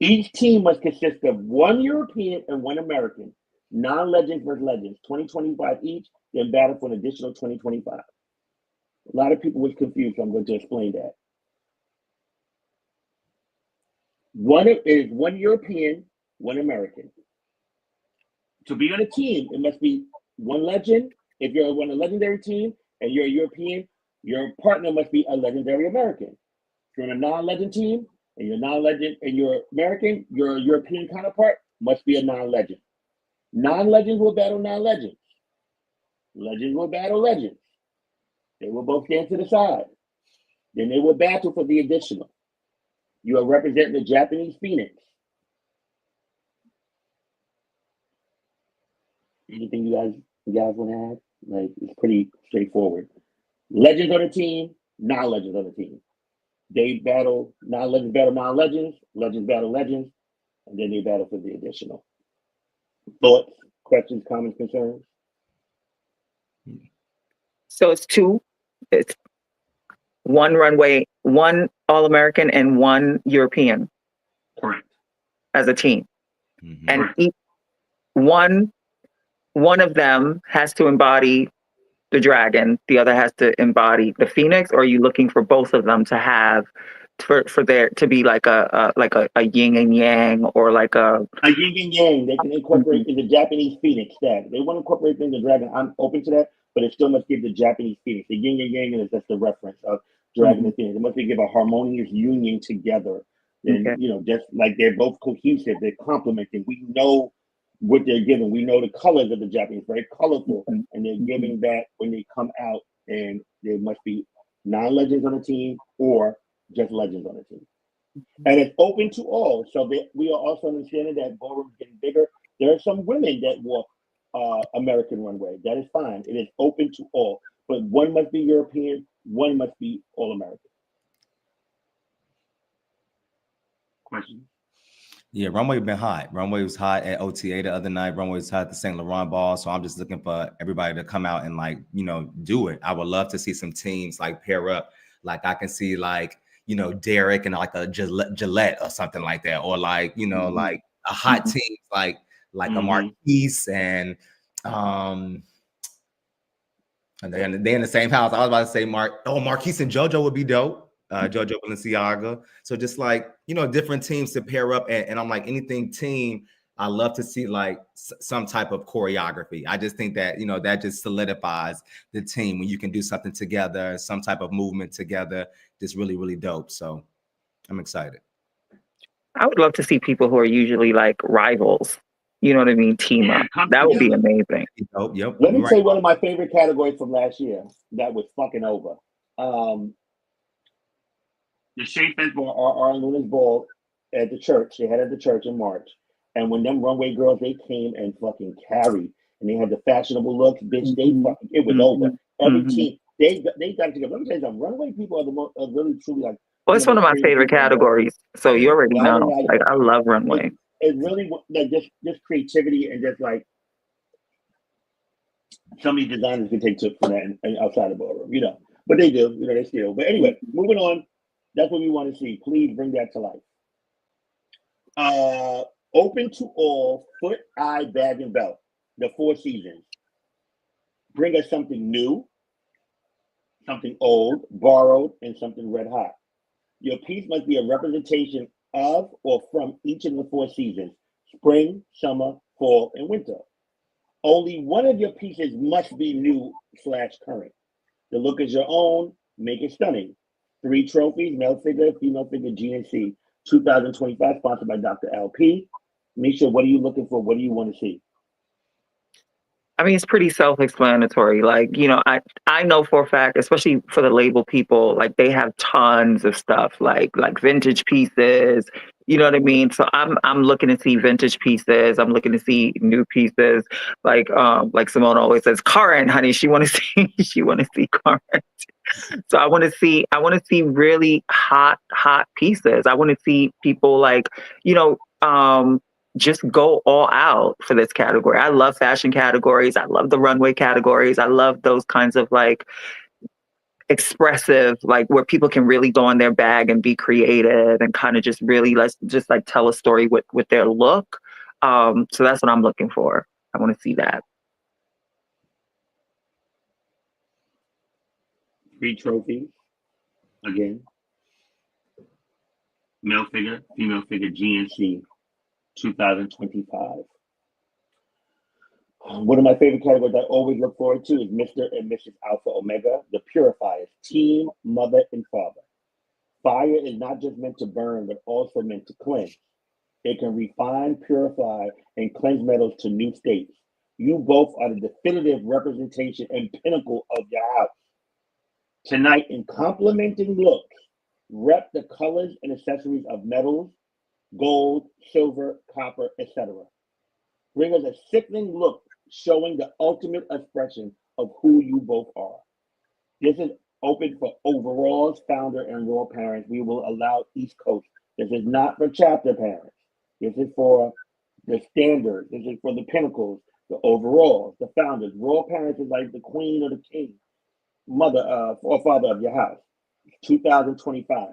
Each team must consist of 1 European and 1 American, non-legends versus legends, 2025 each, then battle for an additional 2025. A lot of people was confused, so I'm going to explain that. One is 1 European, 1 American. To be on a team, it must be 1 legend. If you're on a legendary team and you're a European, your partner must be a legendary American. If you're on a non-legend team and you're non-legend and you're American, your European counterpart must be a non-legend. Non-legends will battle non-legends. Legends will battle legends. They will both stand to the side. Then they will battle for the additional. You are representing the Japanese phoenix. Anything you guys want to add? Like, it's pretty straightforward. Legends on the team, non-legends on the team. They battle, non-legends battle non-legends, legends battle legends, and then they battle for the additional. Thoughts, questions, comments, concerns? So it's 2. It's 1 runway, 1 All-American, and 1 European. Correct. As a team. Mm-hmm. And each one of them has to embody the dragon, the other has to embody the phoenix, or are you looking for both of them to have for there to be like a yin and yang, or like a yin and yang. They can incorporate in the Japanese phoenix. That they want to incorporate in the dragon. I'm open to that, but it still must give the Japanese phoenix. The yin and yang is just the reference of dragon and phoenix. It must give a harmonious union together. And Okay. you know, just like they're both cohesive, they're complementing. We know what they're giving. We know the colors of the Japanese, very colorful, and they're giving that when they come out. And there must be non-legends on the team or just legends on the team. And it's open to all. So we are also understanding that ballroom is getting bigger. There are some women that walk American Runway. That is fine. It is open to all. But one must be European, one must be all American. Question? Yeah, Runway been hot. Runway was hot at OTA the other night. Runway was hot at the St. Laurent ball. So I'm just looking for everybody to come out and like, you know, do it. I would love to see some teams like pair up. Like I can see like, you know, Derek and like a Gillette or something like that. Or like, you know, like a hot team like a Marquise and they're in the same house. I was about to say Marquise and JoJo would be dope. JoJo Balenciaga. So just like, you know, different teams to pair up. And I'm like, anything team, I love to see like some type of choreography. I just think that, you know, that just solidifies the team when you can do something together, some type of movement together. Just really, really dope. So I'm excited. I would love to see people who are usually like rivals, you know what I mean, team up. That would be amazing. Yep. Let me say one of my favorite categories from last year that was fucking over. The Shape Fest ball, our Luna's ball at the church. They had it at the church in March. And when them runway girls, they came and fucking carried. And they had the fashionable looks, bitch. They fucking, it was over. Every team, they got together. Let me tell you something. Runway people are the most, really truly like. Well, it's one of my favorite categories. So you already know. Like I love runway. It really like just creativity and just like some of these designers can take tips from that and outside the ballroom, you know. But they do, you know, they still. But anyway, moving on. That's what we want to see. Please bring that to life. Open to all, foot, eye, bag, and belt. The 4 seasons. Bring us something new, something old, borrowed, and something red hot. Your piece must be a representation of or from each of the 4 seasons: spring, summer, fall, and winter. Only one of your pieces must be new/current. The look is your own. Make it stunning. 3 trophies: male figure, female figure, GNC 2025, sponsored by Dr. LP. Misha, what are you looking for? What do you want to see? I mean, it's pretty self-explanatory. Like, you know, I know for a fact, especially for the label people, like they have tons of stuff, like vintage pieces. You know what I mean? So I'm looking to see vintage pieces. I'm looking to see new pieces. Like Simone always says, current, honey. She want to see current. So I want to see really hot pieces. I want to see people like, you know, just go all out for this category. I love fashion categories. I love the runway categories. I love those kinds of like expressive, like where people can really go in their bag and be creative and kind of just really let's just like tell a story with their look. So that's what I'm looking for. I want to see that. 3 trophies. Again. Male figure, female figure, GNC 2025. One of my favorite categories I always look forward to is Mr. and Mrs. AlphaOmega, the Purifiers, team, mother, and father. Fire is not just meant to burn, but also meant to cleanse. It can refine, purify, and cleanse metals to new states. You both are the definitive representation and pinnacle of your house. Tonight, in complementing looks, rep the colors and accessories of metals, gold, silver, copper, etc. Bring us a sickening look showing the ultimate expression of who you both are. This is open for overalls, founder, and royal parents. We will allow East Coast. This is not for chapter parents. This is for the standard. This is for the pinnacles, the overalls, the founders. Royal parents is like the queen or the king, mother or father of your house. 2025.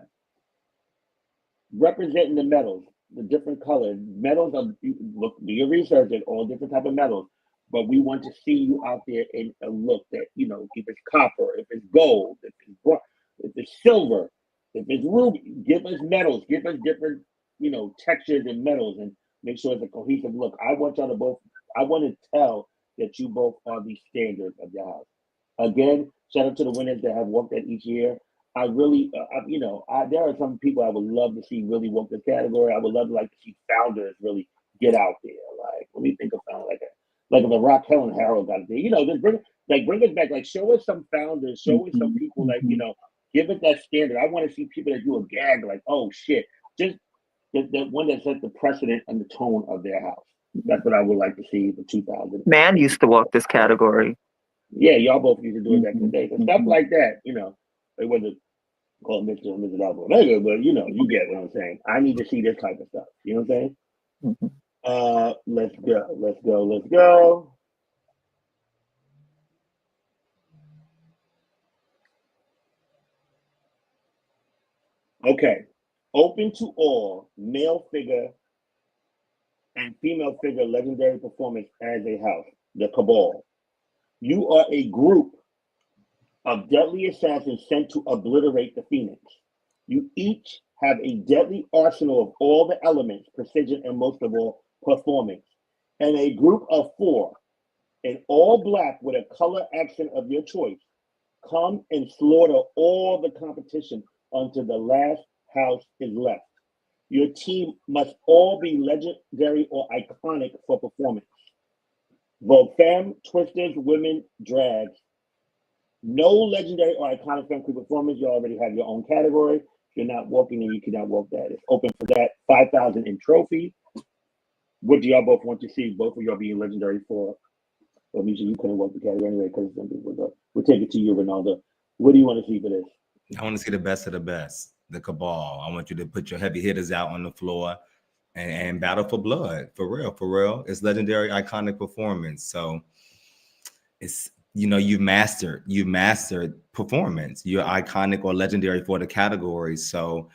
Representing the metals, the different colors. Metals are, look, do your research at all different type of metals, but we want to see you out there in a look that, you know, if it's copper, if it's gold, if it's silver, If it's ruby, give us metals, give us different, textures and metals, and make sure it's a cohesive look. I want y'all to both. I want to tell that you both are the standard of your house. Again, shout out to the winners that have walked that each year. I really, there are some people I would love to see really walk this category. I would love to like to see founders really get out there. Like, let me think of founder like if a Raquel and Harold got it there. Just bring us back. Like, show us some founders, show us some people. Like, give it that standard. I want to see people that do a gag. Like, oh shit, just the one that set the precedent and the tone of their house. That's what I would like to see for 2000. Man used to walk this category. Yeah, y'all both used to do it back in the day. So stuff like that, it wasn't called Mr. and Mrs. AlphaOmega, but you get what I'm saying. I need to see this type of stuff. You know what I'm saying? Let's go. Okay. Open to all male figure and female figure legendary performance as a house, the Cabal. You are a group of deadly assassins sent to obliterate the Phoenix. You each have a deadly arsenal of all the elements, precision, and most of all, performance. And a group of 4 in all black with a color accent of your choice come and slaughter all the competition until the last house is left. Your team must all be legendary or iconic for performance. Vogue femme, twisters, women, drags. No legendary or iconic femme crew performance. You already have your own category. If you're not walking, and you cannot walk that. It's open for that. 5,000 in trophy. What do y'all both want to see? Both of y'all being legendary for. Well, Misha, you couldn't walk the category anyway because some people go. We'll take it to you, Ronaldo. What do you want to see for this? I want to see the best of the best, the Cabal. I want you to put your heavy hitters out on the floor and battle for blood. For real. It's legendary, iconic performance. So it's, you've mastered performance. You're iconic or legendary for the category. So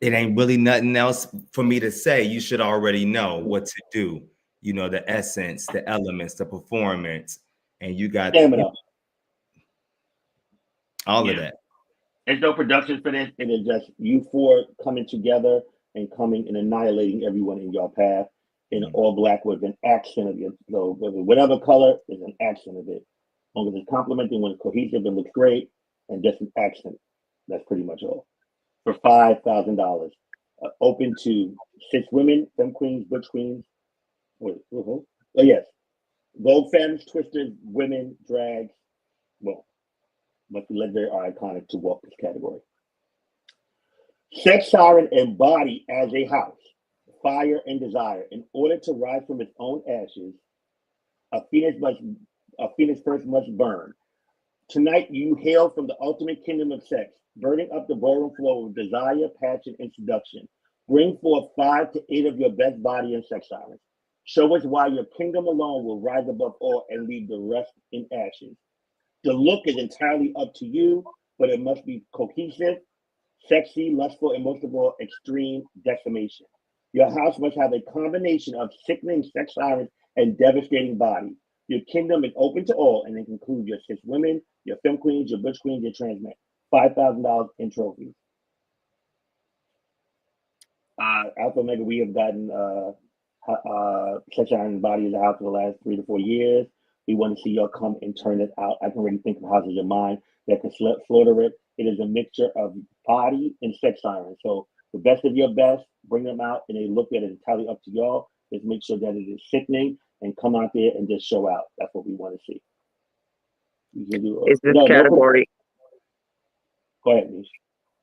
it ain't really nothing else for me to say. You should already know what to do. The essence, the elements, the performance, and you got all of that. There's no production for this. It is just you 4 coming together and coming and annihilating everyone in your path in all black with an accent of it. So whatever color is an accent of it. As long as it's complementing when it's cohesive and looks great and just an accent. That's pretty much all. For $5,000. Open to 6 women, femme queens, butch queens. Oh, yes. Vogue femmes, twisters, women, drags. Well, must be legendary or iconic to walk this category. Sex siren embody as a house, fire and desire. In order to rise from its own ashes, a phoenix first must burn. Tonight you hail from the ultimate kingdom of sex, burning up the ballroom floor with desire, passion, and seduction. Bring forth 5 to 8 of your best body and sex sirens. Show us why your kingdom alone will rise above all and leave the rest in ashes. The look is entirely up to you, but it must be cohesive, sexy, lustful, and most of all, extreme decimation. Your house must have a combination of sickening sex sirens and devastating body. Your kingdom is open to all, and it includes your 6 women, your femme queens, your butch queens, your trans men. $5,000 in trophies. AlphaOmega, we have gotten sex siren body as a house for the last 3 to 4 years. We want to see y'all come and turn it out. I can already think of houses in mind that can slaughter it. It is a mixture of body and sex siren. So the best of your best, bring them out, and they look at it entirely up to y'all. Just make sure that it is sickening and come out there and just show out. That's what we want to see. Is this category? Go ahead, Nish.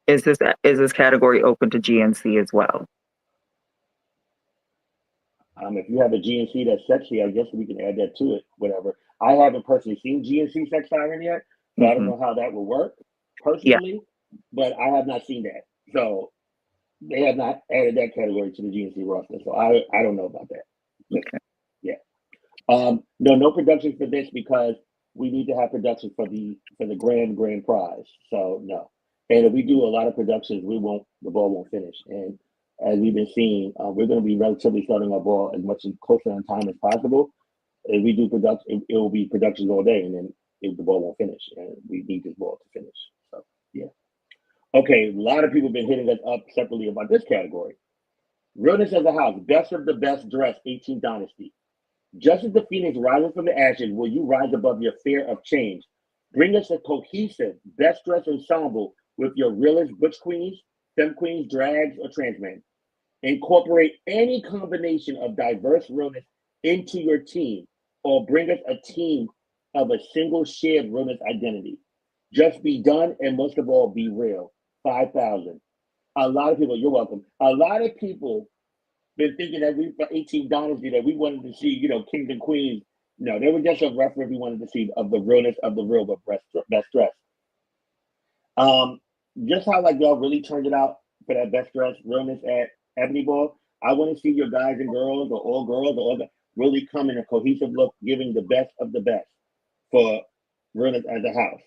Is this category open to GNC as well? If you have a GNC that's sexy, I guess we can add that to it, whatever. I haven't personally seen GNC sex siren yet, so I don't know how that will work personally, but I have not seen that. So they have not added that category to the GNC roster, so I don't know about that. Okay. Yeah. No production for this because we need to have production for the grand prize. So no. And if we do a lot of productions, the ball won't finish. And as we've been seeing, we're going to be relatively starting our ball as much closer in time as possible. If we do production, it will be productions all day, and then the ball won't finish. And we need this ball to finish. So yeah. Okay, a lot of people have been hitting us up separately about this category. Realness as a house, best of the best dressed 18th Dynasty. Just as the phoenix rises from the ashes, will you rise above your fear of change? Bring us a cohesive, best dressed ensemble with your realest butch queens, femme queens, drags, or trans men. Incorporate any combination of diverse realness into your team, or bring us a team of a single shared realness identity. Just be done, and most of all, be real. 5,000. A lot of people, you're welcome. A lot of people been thinking that we, for 18 Dynasty, that we wanted to see, kings and queens. No, they were just a reference we wanted to see of the realness of the real, but best dress. Just how like y'all really turned it out for that best dress realness at Ebony Ball. I want to see your guys and girls, or all girls, or all really come in a cohesive look, giving the best of the best for realness as a house.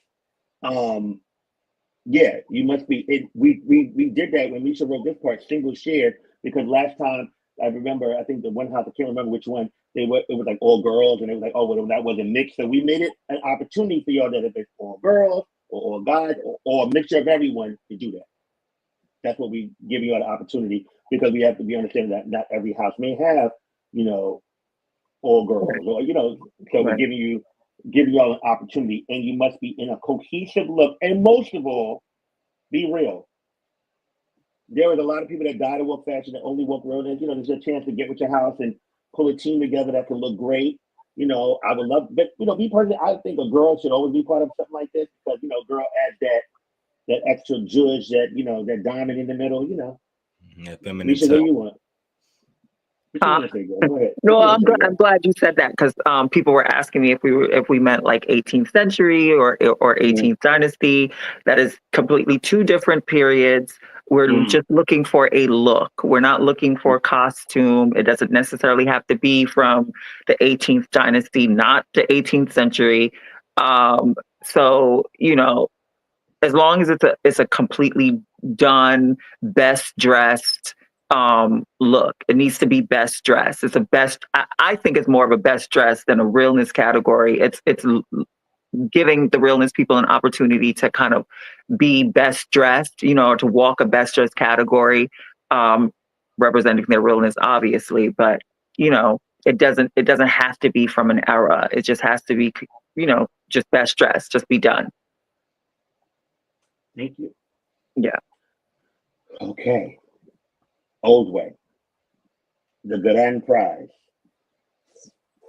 Yeah, you must be. We did that when Misha wrote this part, single shared, because last time I remember, I think the one house, I can't remember which one, it was like all girls, and it was like, oh, well, that wasn't mixed. So we made it an opportunity for y'all that if it's all girls or all guys or a mixture of everyone to do that. That's what we give you all the opportunity, because we have to be understanding that not every house may have, all girls, or so we're giving you all an opportunity, and you must be in a cohesive look, and most of all, be real. There was a lot of people that died to walk fashion that only walk realness. There's a chance to get with your house and pull a team together that can look great. I would love, but me personally, I think a girl should always be part of something like this, because girl adds that extra judge, that diamond in the middle. Yeah, feminine Misha, what do you want? What you want to say, girl? Go ahead. No, I'm glad you said that, because people were asking me if we meant like 18th century or 18th dynasty. That is completely two different periods. We're just looking for a look. We're not looking for costume. It doesn't necessarily have to be from the 18th dynasty, not the 18th century. So as long as it's a completely done, best dressed look. It needs to be best dressed. It's a best. I think it's more of a best dress than a realness category. It's giving the realness people an opportunity to kind of be best dressed, to walk a best dressed category, representing their realness, obviously. But it doesn't have to be from an era. It just has to be, just best dressed. Just be done. Thank you. Yeah. Okay. Oldway, the grand prize,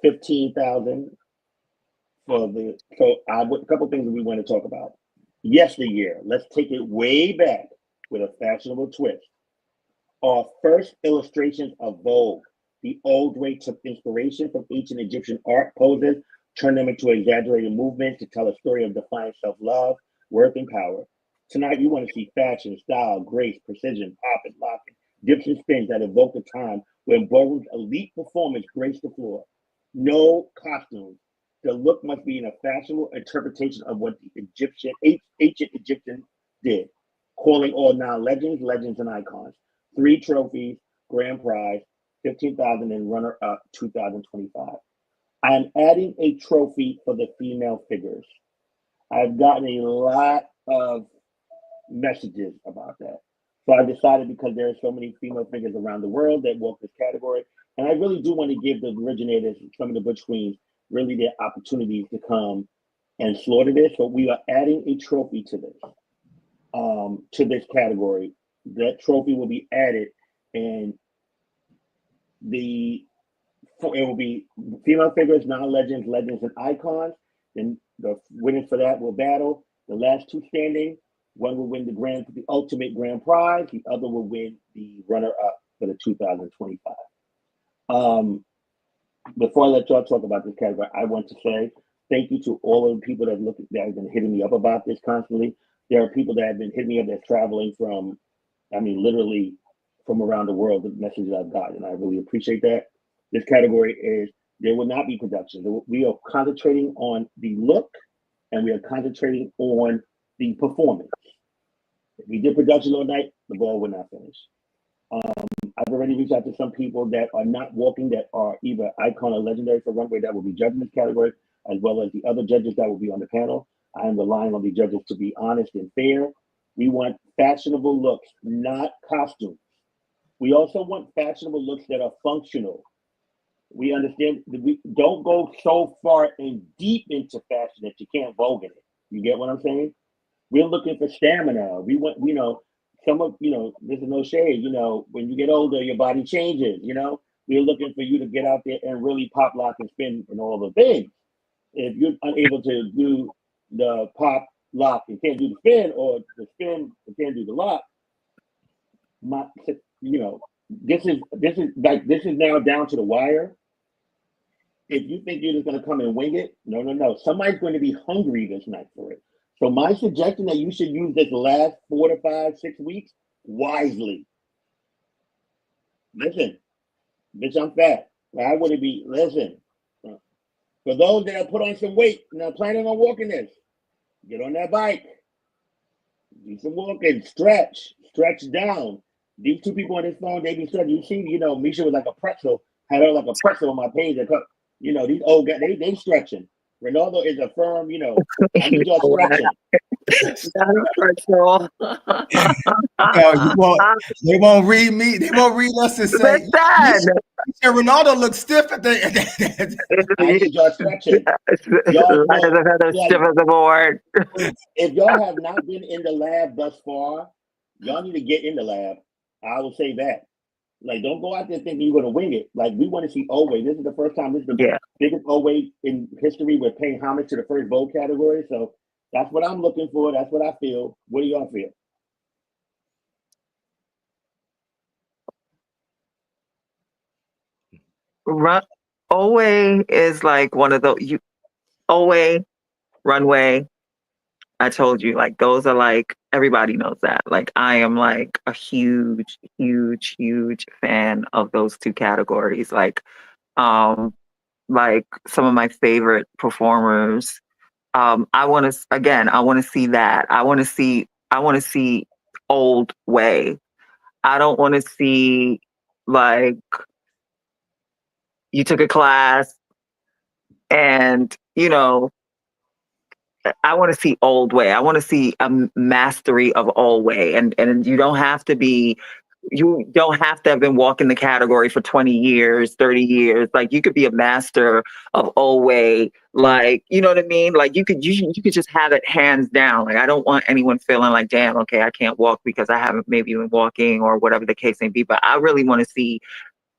15,000 for the. So a couple things that we want to talk about. Yesteryear, let's take it way back with a fashionable twist. Our first illustrations of Vogue, the Oldway took inspiration from ancient Egyptian art poses, turned them into exaggerated movements to tell a story of defiant self-love, worth, and power. Tonight, we want to see fashion, style, grace, precision, pop and locking, dips and spins that evoke a time when ballroom's elite performance graced the floor. No costumes. The look must be in a fashionable interpretation of what the ancient Egyptians did, calling all now legends, and icons. 3 trophies, grand prize, 15,000, and runner-up 2025. I am adding a trophy for the female figures. I've gotten a lot of messages about that. So I decided, because there are so many female figures around the world that walk this category, and I really do want to give the originators, some of the butch queens, really their opportunities to come and slaughter this. So we are adding a trophy to this category. That trophy will be added, and it will be female figures, non-legends, legends, and icons. And the winners for that will battle. The last 2 standing, one will win the ultimate grand prize. The other will win the runner-up for the 2025. Before I let y'all talk about this category, I want to say thank you to all of the people that have been hitting me up about this constantly. There are people that have been hitting me up that's traveling from, literally from around the world, the messages I've gotten. I really appreciate that. This category there will not be production. We are concentrating on the look, and we are concentrating on the performance. If we did production all night, the ball would not finish. I've already reached out to some people that are not walking, that are either icon or legendary for Runway, that will be judging this category, as well as the other judges that will be on the panel. I am relying on the judges to be honest and fair. We want fashionable looks, not costumes. We also want fashionable looks that are functional. We understand that we don't go so far and deep into fashion that you can't vogue in it. You get what I'm saying? We're looking for stamina. We want, this is no shade, when you get older, your body changes, We're looking for you to get out there and really pop, lock, and spin and all the things. If you're unable to do the pop, lock, and can't do the spin, or the spin and can't do the lock, this is now down to the wire. If you think you're just going to come and wing it, no. Somebody's going to be hungry this night for it. So my suggestion that you should use this last 4 to 5, 6 weeks wisely. Listen, bitch, I'm fat. I wouldn't be, listen. For those that have put on some weight and are planning on walking this, get on that bike. Do some walking, stretch down. These two people on this phone, they be stretching. You see, Misha was like a pretzel, had her like a pretzel on my page. These old guys, they stretching. Ronaldo is a firm, I need y'all stretching. Not a pretzel. They won't read me. They won't read us and say, Ronaldo looks stiff at the. I need y'all stretching. Stiff as a board. If y'all have not been in the lab thus far, y'all need to get in the lab. I will say that. Like, don't go out there thinking you're going to wing it. Like, we want to see Oldway. This is the first time. This is the biggest Oldway in history. We're paying homage to the first Vogue category. So that's what I'm looking for. That's what I feel. What do y'all feel? Oldway is like one of the Oldway, Runway. I told you, like, those are like, everybody knows that. Like, I am like a huge, huge, huge fan of those two categories. Like some of my favorite performers. I want to see that. I want to see Oldway. I don't want to see like you took a class and, I want to see Oldway. I want to see a mastery of Oldway. And you don't have to have been walking the category for 20 years, 30 years. Like, you could be a master of Oldway. Like, you know what I mean? Like, you could just have it hands down. Like, I don't want anyone feeling like, damn, okay, I can't walk because I haven't maybe been walking or whatever the case may be. But I really want to see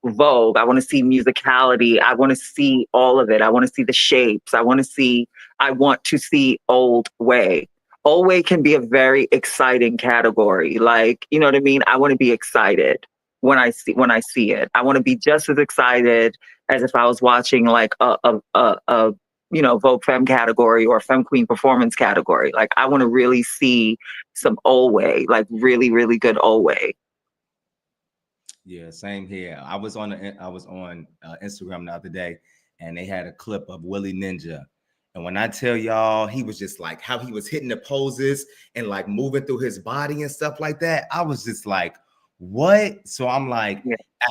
Vogue. I want to see musicality. I want to see all of it. I want to see the shapes. I want to see Oldway. Oldway can be a very exciting category. Like, you know what I mean? I want to be excited when I see it. I want to be just as excited as if I was watching like a Vogue Femme category or Femme Queen Performance category. Like, I want to really see some Oldway, like really, really good Oldway. Yeah, same here. I was on Instagram the other day, and they had a clip of Willie Ninja. And when I tell y'all, he was just like how he was hitting the poses and like moving through his body and stuff like that. I was just like, what? So I'm like,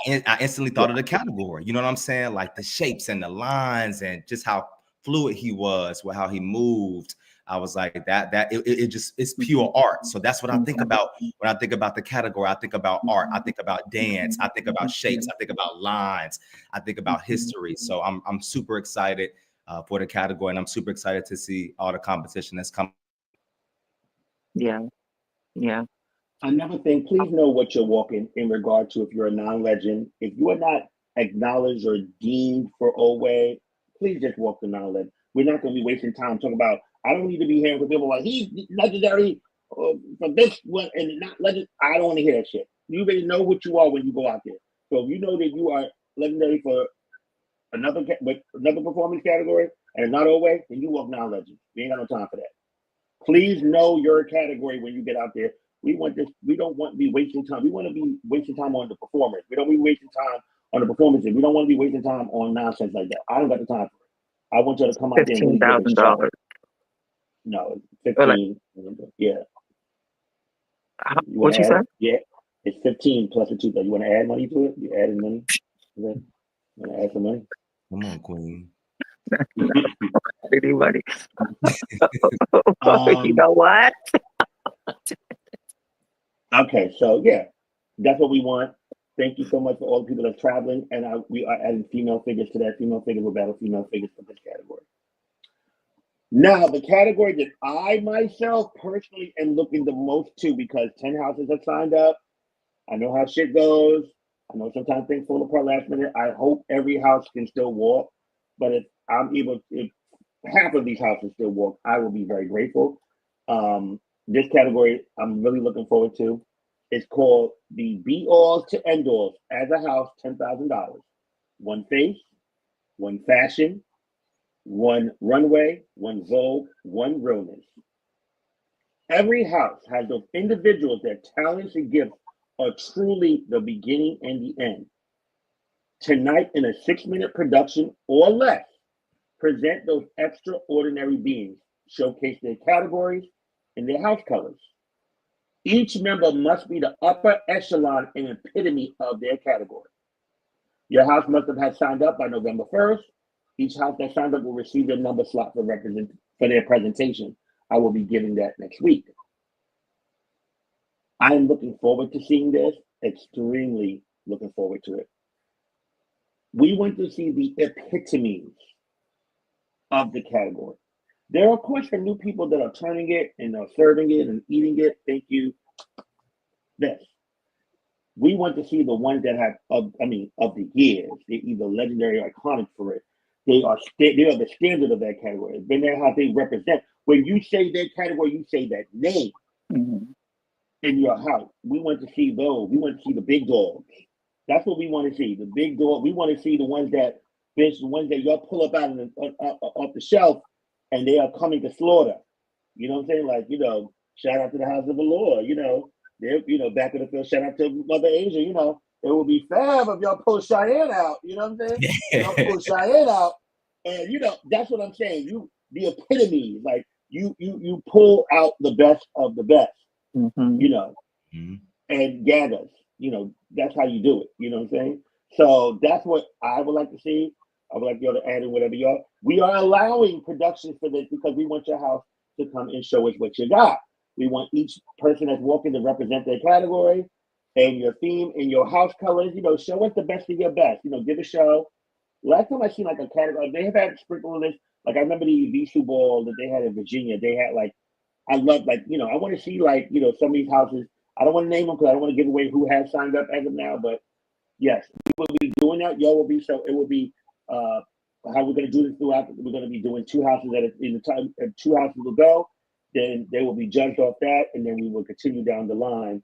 I instantly thought of the category. You know what I'm saying? Like the shapes and the lines and just how fluid he was with how he moved. I was like, it's pure art. So that's what I think about when I think about the category. I think about art. I think about dance. I think about shapes. I think about lines. I think about history. So I'm super excited for the category, and I'm super excited to see all the competition that's coming. Yeah. Another thing, please know what you're walking in regard to if you're a non-legend. If you are not acknowledged or deemed for Oldway, please just walk the non-legend. We're not going to be wasting time talking about. I don't need to be hearing from people like he's legendary for this one and not legend. I don't want to hear that shit. You already know what you are when you go out there. So if you know that you are legendary for another performance category and not Oldway, then you walk non-legend. We ain't got no time for that. Please know your category when you get out there. We want this. We don't want to be wasting time. We want to be wasting time on the performers. We don't be wasting time on the performances. We don't want to be wasting time on nonsense like that. I don't got the time for it. I want you to come out there and $15,000. No, 15. Yeah. What you said? Yeah, it's 15 plus a 2. You want to add money to it? You adding money? You want to add some money? Come on, Queen. Anybody? You know what? Okay, so yeah, that's what we want. Thank you so much for all the people that's traveling, and we are adding female figures to that. Female figures will battle female figures for this category. Now, the category that I myself personally am looking the most to, because 10 houses have signed up. I know how shit goes. I know sometimes things fall apart last minute. I hope every house can still walk, but if half of these houses still walk, I will be very grateful. This category I'm really looking forward to. It's called the Be Alls to End Alls as a house, $10,000. One face, one fashion, one runway, one Vogue, one realness. Every house has those individuals, their talents and gifts are truly the beginning and the end. Tonight, in a 6-minute production or less, present those extraordinary beings, showcase their categories and their house colors. Each member must be the upper echelon and epitome of their category. Your house must have had signed up by November 1st. Each house that signed up will receive their number slot for their presentation. I will be giving that next week. I am looking forward to seeing this, extremely looking forward to it. We want to see the epitomes of the category. There are, of course, some new people that are turning it and are serving it and eating it. Thank you. This. We want to see the ones that have, of the years. They're either legendary or iconic for it. They are the standard of that category. Then they're how they represent. When you say their category, you say that name in your house. We want to see those. We want to see the big dogs. That's what we want to see. The big dog. We want to see the ones that y'all pull up out off the shelf, and they are coming to slaughter. You know what I'm saying? Like, shout out to the house of the Lord. They're, back in the field. Shout out to Mother Asia. It will be fab if y'all pull Cheyenne out. You know what I'm saying? Y'all pull Cheyenne out, and that's what I'm saying. The epitome, like you pull out the best of the best. And gathers. That's how you do it. You know what I'm saying? So that's what I would like to see. I would like y'all to add in whatever y'all. We are allowing production for this because we want your house to come and show us what you got. We want each person that's walking to represent their category and your theme and your house colors. Show us the best of your best. Give a show. Last time I seen like a category, they have had sprinkle list. Like I remember the Visu Ball that they had in Virginia. They had I love I want to see some of these houses. I don't want to name them because I don't want to give away who has signed up as of now. But yes, we will be doing that. Y'all will be so. It will be how we're going to do this throughout. We're going to be doing 2 houses in the time. 2 houses will go. Then they will be judged off that, and then we will continue down the line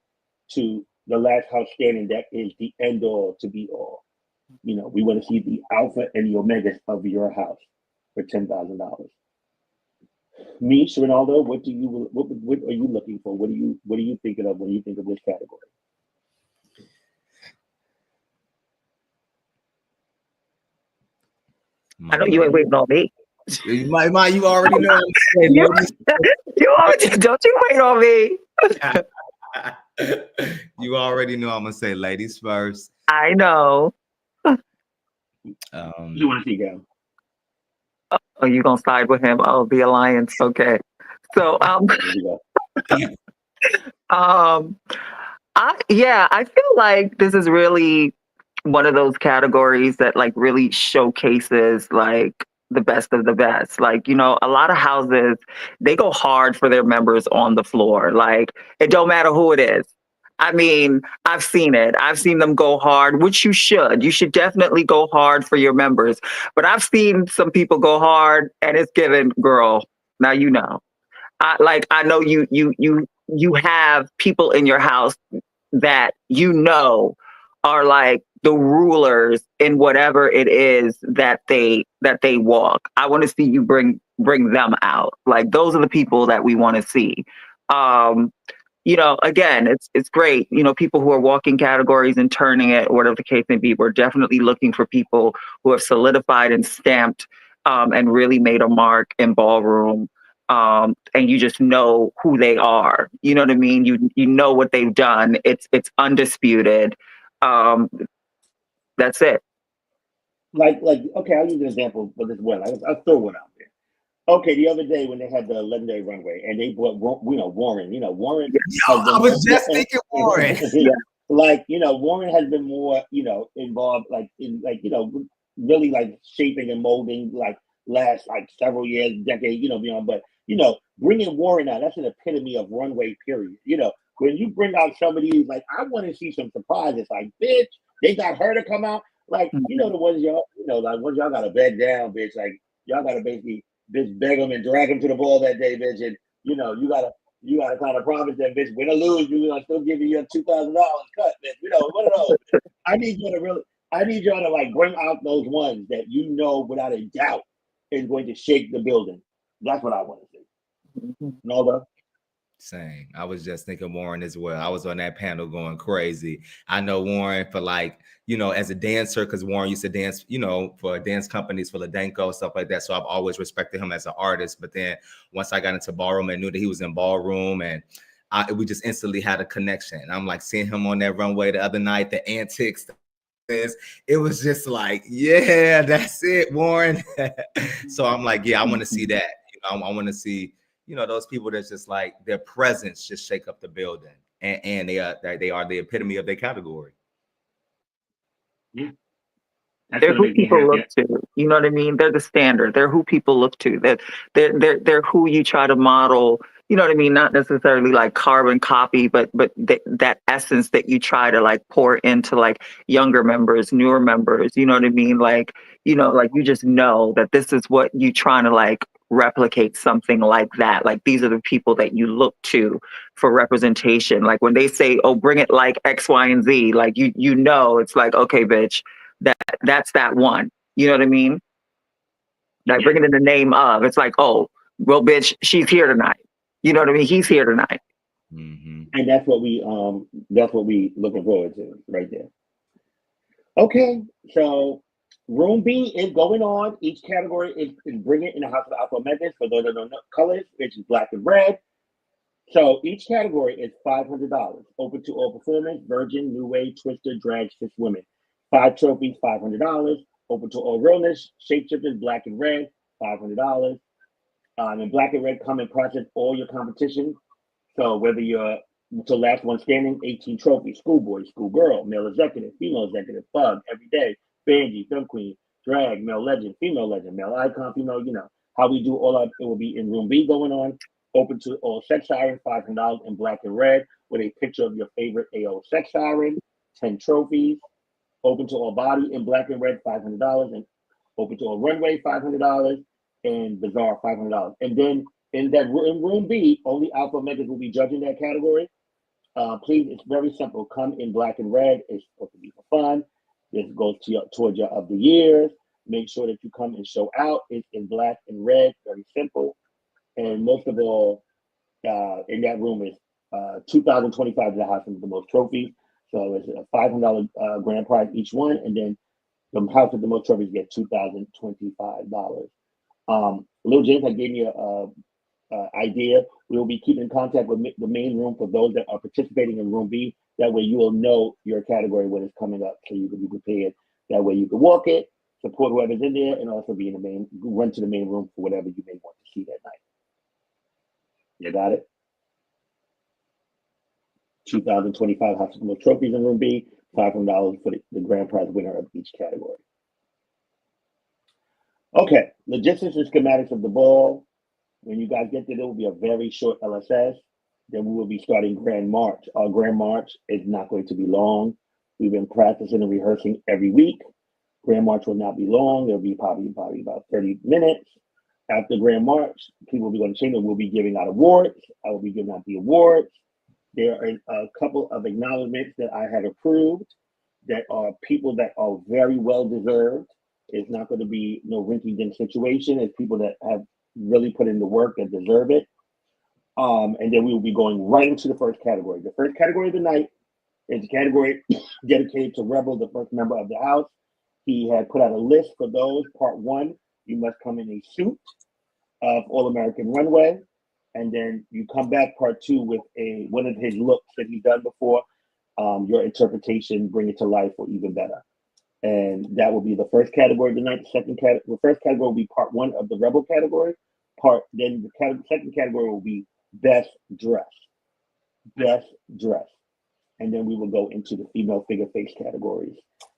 to the last house standing. That is the end all to be all. We want to see the alpha and the omegas of your house for $10,000. Mish, Ronaldo, what are you looking for? What are you thinking of when you think of this category? I know you ain't waiting on me. You already know. Don't you wait on me. You already know I'm gonna say ladies first. I know. You want to see go? Oh, you gonna side with him? Oh, the alliance. Okay. So I feel like this is really one of those categories that really showcases the best of the best. A lot of houses, they go hard for their members on the floor. It don't matter who it is. I mean, I've seen it. I've seen them go hard, which you should. You should definitely go hard for your members. But I've seen some people go hard and it's given, girl, now you know. I know you have people in your house that are the rulers in whatever it is that they walk. I want to see you bring them out. Those are the people that we want to see. Again, it's great. People who are walking categories and turning it, or whatever the case may be. We're definitely looking for people who have solidified and stamped and really made a mark in ballroom. And you just know who they are. You know what I mean? You know what they've done. It's undisputed. That's it. Okay, I'll use an example for this one. I'll throw one out there. Okay, the other day when they had the legendary runway and they brought, Warren. Warren Yo, has been, I was just thinking Warren. like, Warren has been more, involved, like in, like, really like shaping and molding, like last like several years, decade, beyond. But bringing Warren out, that's an epitome of runway. Period. When you bring out somebody like, I want to see some surprises. Like, bitch, they got her to come out. Like, the ones y'all, like ones y'all got to beg down, bitch. Like, y'all got to basically bitch beg them and drag them to the ball that day, bitch. And you gotta kind of promise them, bitch, win or lose, you gonna still give you your $2,000 cut, bitch. One of those. I need y'all to like bring out those ones that without a doubt is going to shake the building. That's what I want to see. Nova. Same. I was just thinking Warren as well. I was on that panel going crazy. I know Warren for like, as a dancer, because Warren used to dance, for dance companies, for Ladenko, stuff like that. So I've always respected him as an artist. But then once I got into ballroom and knew that he was in ballroom, and we just instantly had a connection. I'm like seeing him on that runway the other night, the antics, it was just like, yeah, that's it, Warren. So I'm like, yeah, I want to see that. I want to see, those people that's just like their presence just shake up the building, and they are the epitome of their category. Yeah. They're who people look to. You know what I mean? They're the standard. They're who people look to. They're who you try to model. You know what I mean? Not necessarily like carbon copy, but that essence that you try to like pour into like younger members, newer members. You know what I mean? Like, like you just know that this is what you trying to like replicate, something like that. Like these are the people that you look to for representation. Like when they say, "Oh, bring it like X, Y, and Z," like it's like, okay, bitch. That's that one. You know what I mean? Like bring it in the name of. It's like, oh, well, bitch, she's here tonight. You know what I mean? He's here tonight. Mm-hmm. And that's what we looking forward to right there. Okay, so Room B is going on. Each category is bringing in the House of AlphaOmega. For those that don't know colors, which is black and red. So each category is $500. Open to all performers: virgin, new wave, twister, drag, cis women. 5 trophies, $500. Open to all realness: shapeshifters, black and red, $500. And black and red come and process all your competition. So whether you're last one standing, 18 trophies: schoolboy, schoolgirl, male executive, female executive, bug, everyday, Banji, film queen, drag, male legend, male icon, female. How we do all of it will be in Room B going on. Open to all sex siren, $500 in black and red with a picture of your favorite AO sex siren. 10 trophies. Open to all body in black and red, $500, and open to all runway, $500, and bizarre, $500. And then in Room B, only AlphaOmegas will be judging that category. Please, it's very simple. Come in black and red. It's supposed to be for fun. This goes towards your of the years. Make sure that you come and show out. It's in black and red. Very simple. And most of all, in that room is $2,025 to the house with the most trophies. So it's a $500 grand prize each one, and then the house with the most trophies get $2,025. Lil James, I gave you a idea. We will be keeping in contact with the main room for those that are participating in Room B. That way you will know your category when it's coming up, so you can be prepared. That way you can walk it, support whoever's in there, and also be in the run to the main room for whatever you may want to see that night. You got it? 2025 house with the most trophies in Room B, $500 for the grand prize winner of each category. Okay, logistics and schematics of the ball. When you guys get there, there will be a very short LSS. Then we will be starting Grand March. Our Grand March is not going to be long. We've been practicing and rehearsing every week. Grand March will not be long. There'll be probably about 30 minutes. After Grand March, people will be going to change. We'll be giving out awards. I will be giving out the awards. There are a couple of acknowledgements that I had approved that are people that are very well deserved. It's not going to be no rinky-dink situation. It's people that have really put in the work that deserve it. And then we will be going right into the first category. The first category of the night is a category dedicated to Rebel, the first member of the house. He had put out a list for those. Part 1, you must come in a suit of All-American Runway. And then you come back part 2 with one of his looks that he's done before. Your interpretation, bring it to life, or even better. And that will be the first category of the night. The first category will be part 1 of the Rebel category. part, then the second category will be best dress. Best dress. And then we will go into the female figure face categories.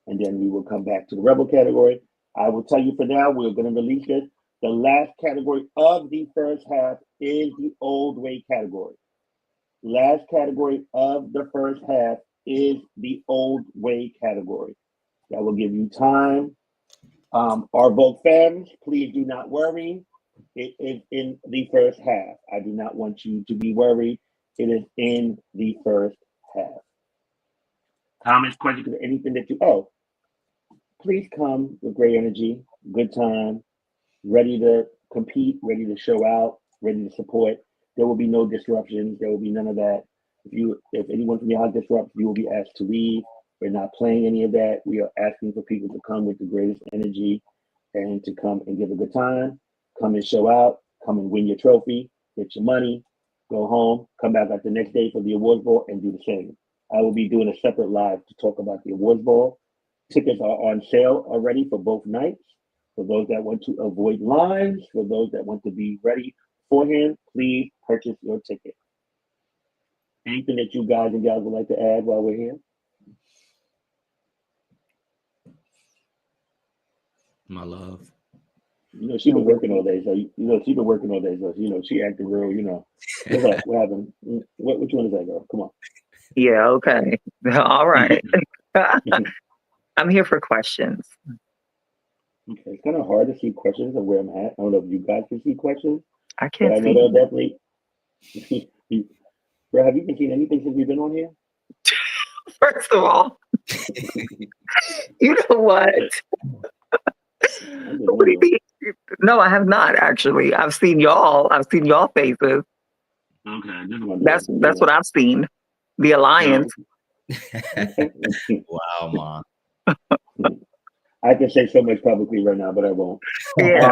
And then we will come back to the rebel category. I will tell you for now, we're going to release this. The last category of the first half is the Oldway category. Last category of the first half is the Oldway category. That will give you time. Our Vogue fans, please do not worry. It is in the first half. I do not want you to be worried. It is in the first half. Comments, questions? Anything that you, please come with great energy, good time, ready to compete, ready to show out, ready to support. There will be no disruptions. There will be none of that. If anyone from your house disrupts, you will be asked to leave. We're not playing any of that. We are asking for people to come with the greatest energy and to come and give a good time, come and show out, come and win your trophy, get your money, go home, come back the next day for the awards ball and do the same. I will be doing a separate live to talk about the awards ball. Tickets are on sale already for both nights. For those that want to avoid lines, for those that want to be ready beforehand, please purchase your ticket. Anything that you guys and gals would like to add while we're here? My love. She's been working all day, so she's been working all day, so she acting real, What's up? What happened? Which one is that, girl? Come on. Yeah, okay. All right. I'm here for questions. Okay, it's kind of hard to see questions of where I'm at. I don't know if you guys can see questions. I can't but I know see. they'll definitely. Bro, have you been seeing anything since we've been on here? First of all, you know what? What do you mean? No, I have not actually. I've seen y'all. I've seen y'all faces. Okay, That's what I've seen. The alliance. Wow, Mom. I can say so much publicly right now, but I won't. Yeah.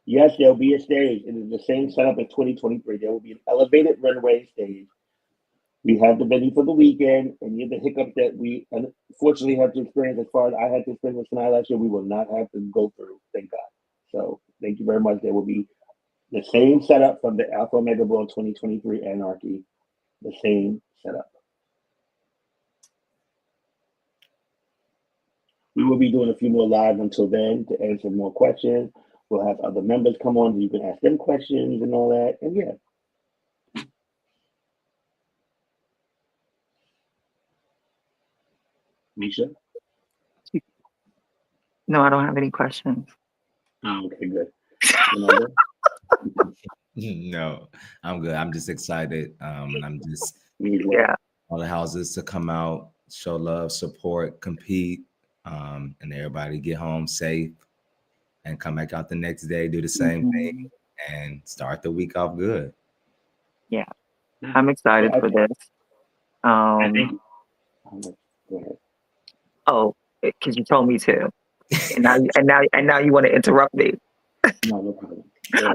Yes, there'll be a stage. It is the same setup in 2023. There will be an elevated runway stage. We have the venue for the weekend, and the hiccups that we unfortunately have to experience as far as I had to experience with tonight last year, we will not have to go through, thank God. So thank you very much. There will be the same setup from the AlphaOmega Ball 2023 Anarchy, the same setup. We will be doing a few more lives until then to answer more questions. We'll have other members come on so you can ask them questions and all that. And yeah. Misha? No, I don't have any questions. Oh, okay, good. No, I'm good. I'm just excited. And I'm just all the houses to come out, show love, support, compete, and everybody get home safe and come back out the next day, do the same thing, and start the week off good. Yeah. I'm excited for this. I think. Go ahead. Oh, because you told me to, and now you want to interrupt me. No, no problem.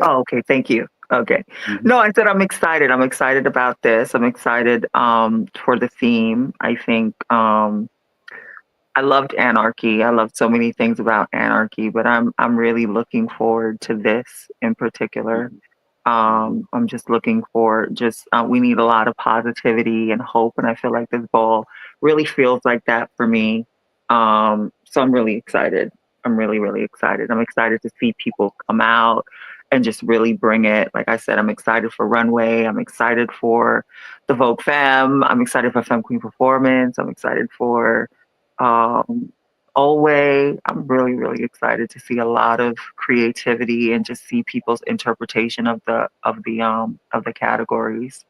Oh, okay. Thank you. Okay. No, I said I'm excited. I'm excited about this. I'm excited for the theme. I think I loved Anarchy. I loved so many things about Anarchy, but I'm really looking forward to this in particular. I'm just looking for we need a lot of positivity and hope, and I feel like this ball really feels like that for me. So I'm really excited. I'm really, really excited. I'm excited to see people come out and just really bring it. Like I said, I'm excited for Runway. I'm excited for the Vogue Femme. I'm excited for Femme Queen Performance. I'm excited for Oldway. I'm really, really excited to see a lot of creativity and just see people's interpretation of the categories.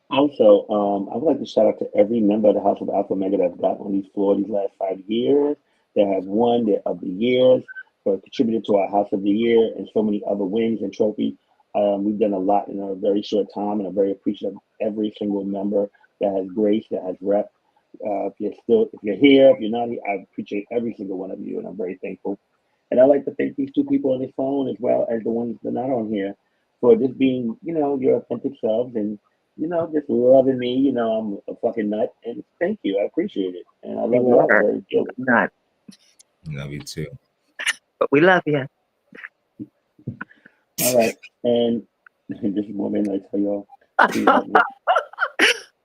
Also, I would like to shout out to every member of the House of AlphaOmega that's gotten on these floors these last 5 years, that have won of the years, or contributed to our House of the Year, and so many other wins and trophies. We've done a lot in a very short time, and I'm very appreciative of every single member that has graced, that has rep. If you're here, if you're not here, I appreciate every single one of you, and I'm very thankful. And I'd like to thank these two people on this phone, as well as the ones that are not on here, for just being, your authentic selves, and just loving me. I'm a fucking nut, and thank you. I appreciate it, and I love you all very dearly. Not. Love you too. But we love you. All right. And this is more than I tell y'all.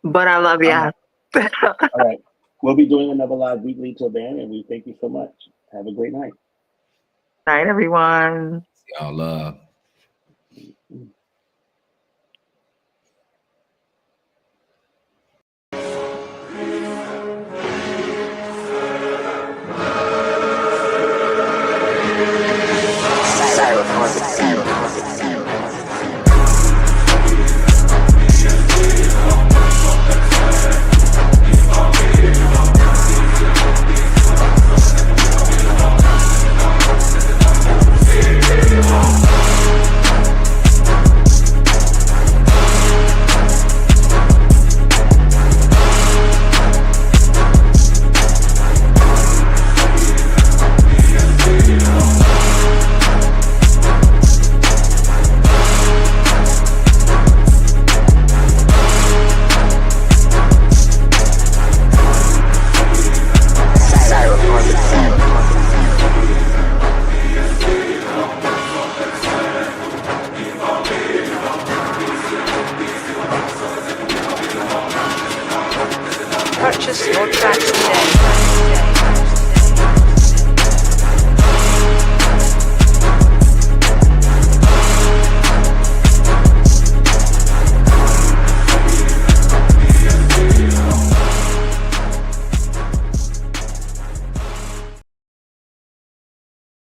But I love you. All right. We'll be doing another live weekly till then, and we thank you so much. Have a great night. Night, everyone. Y'all love.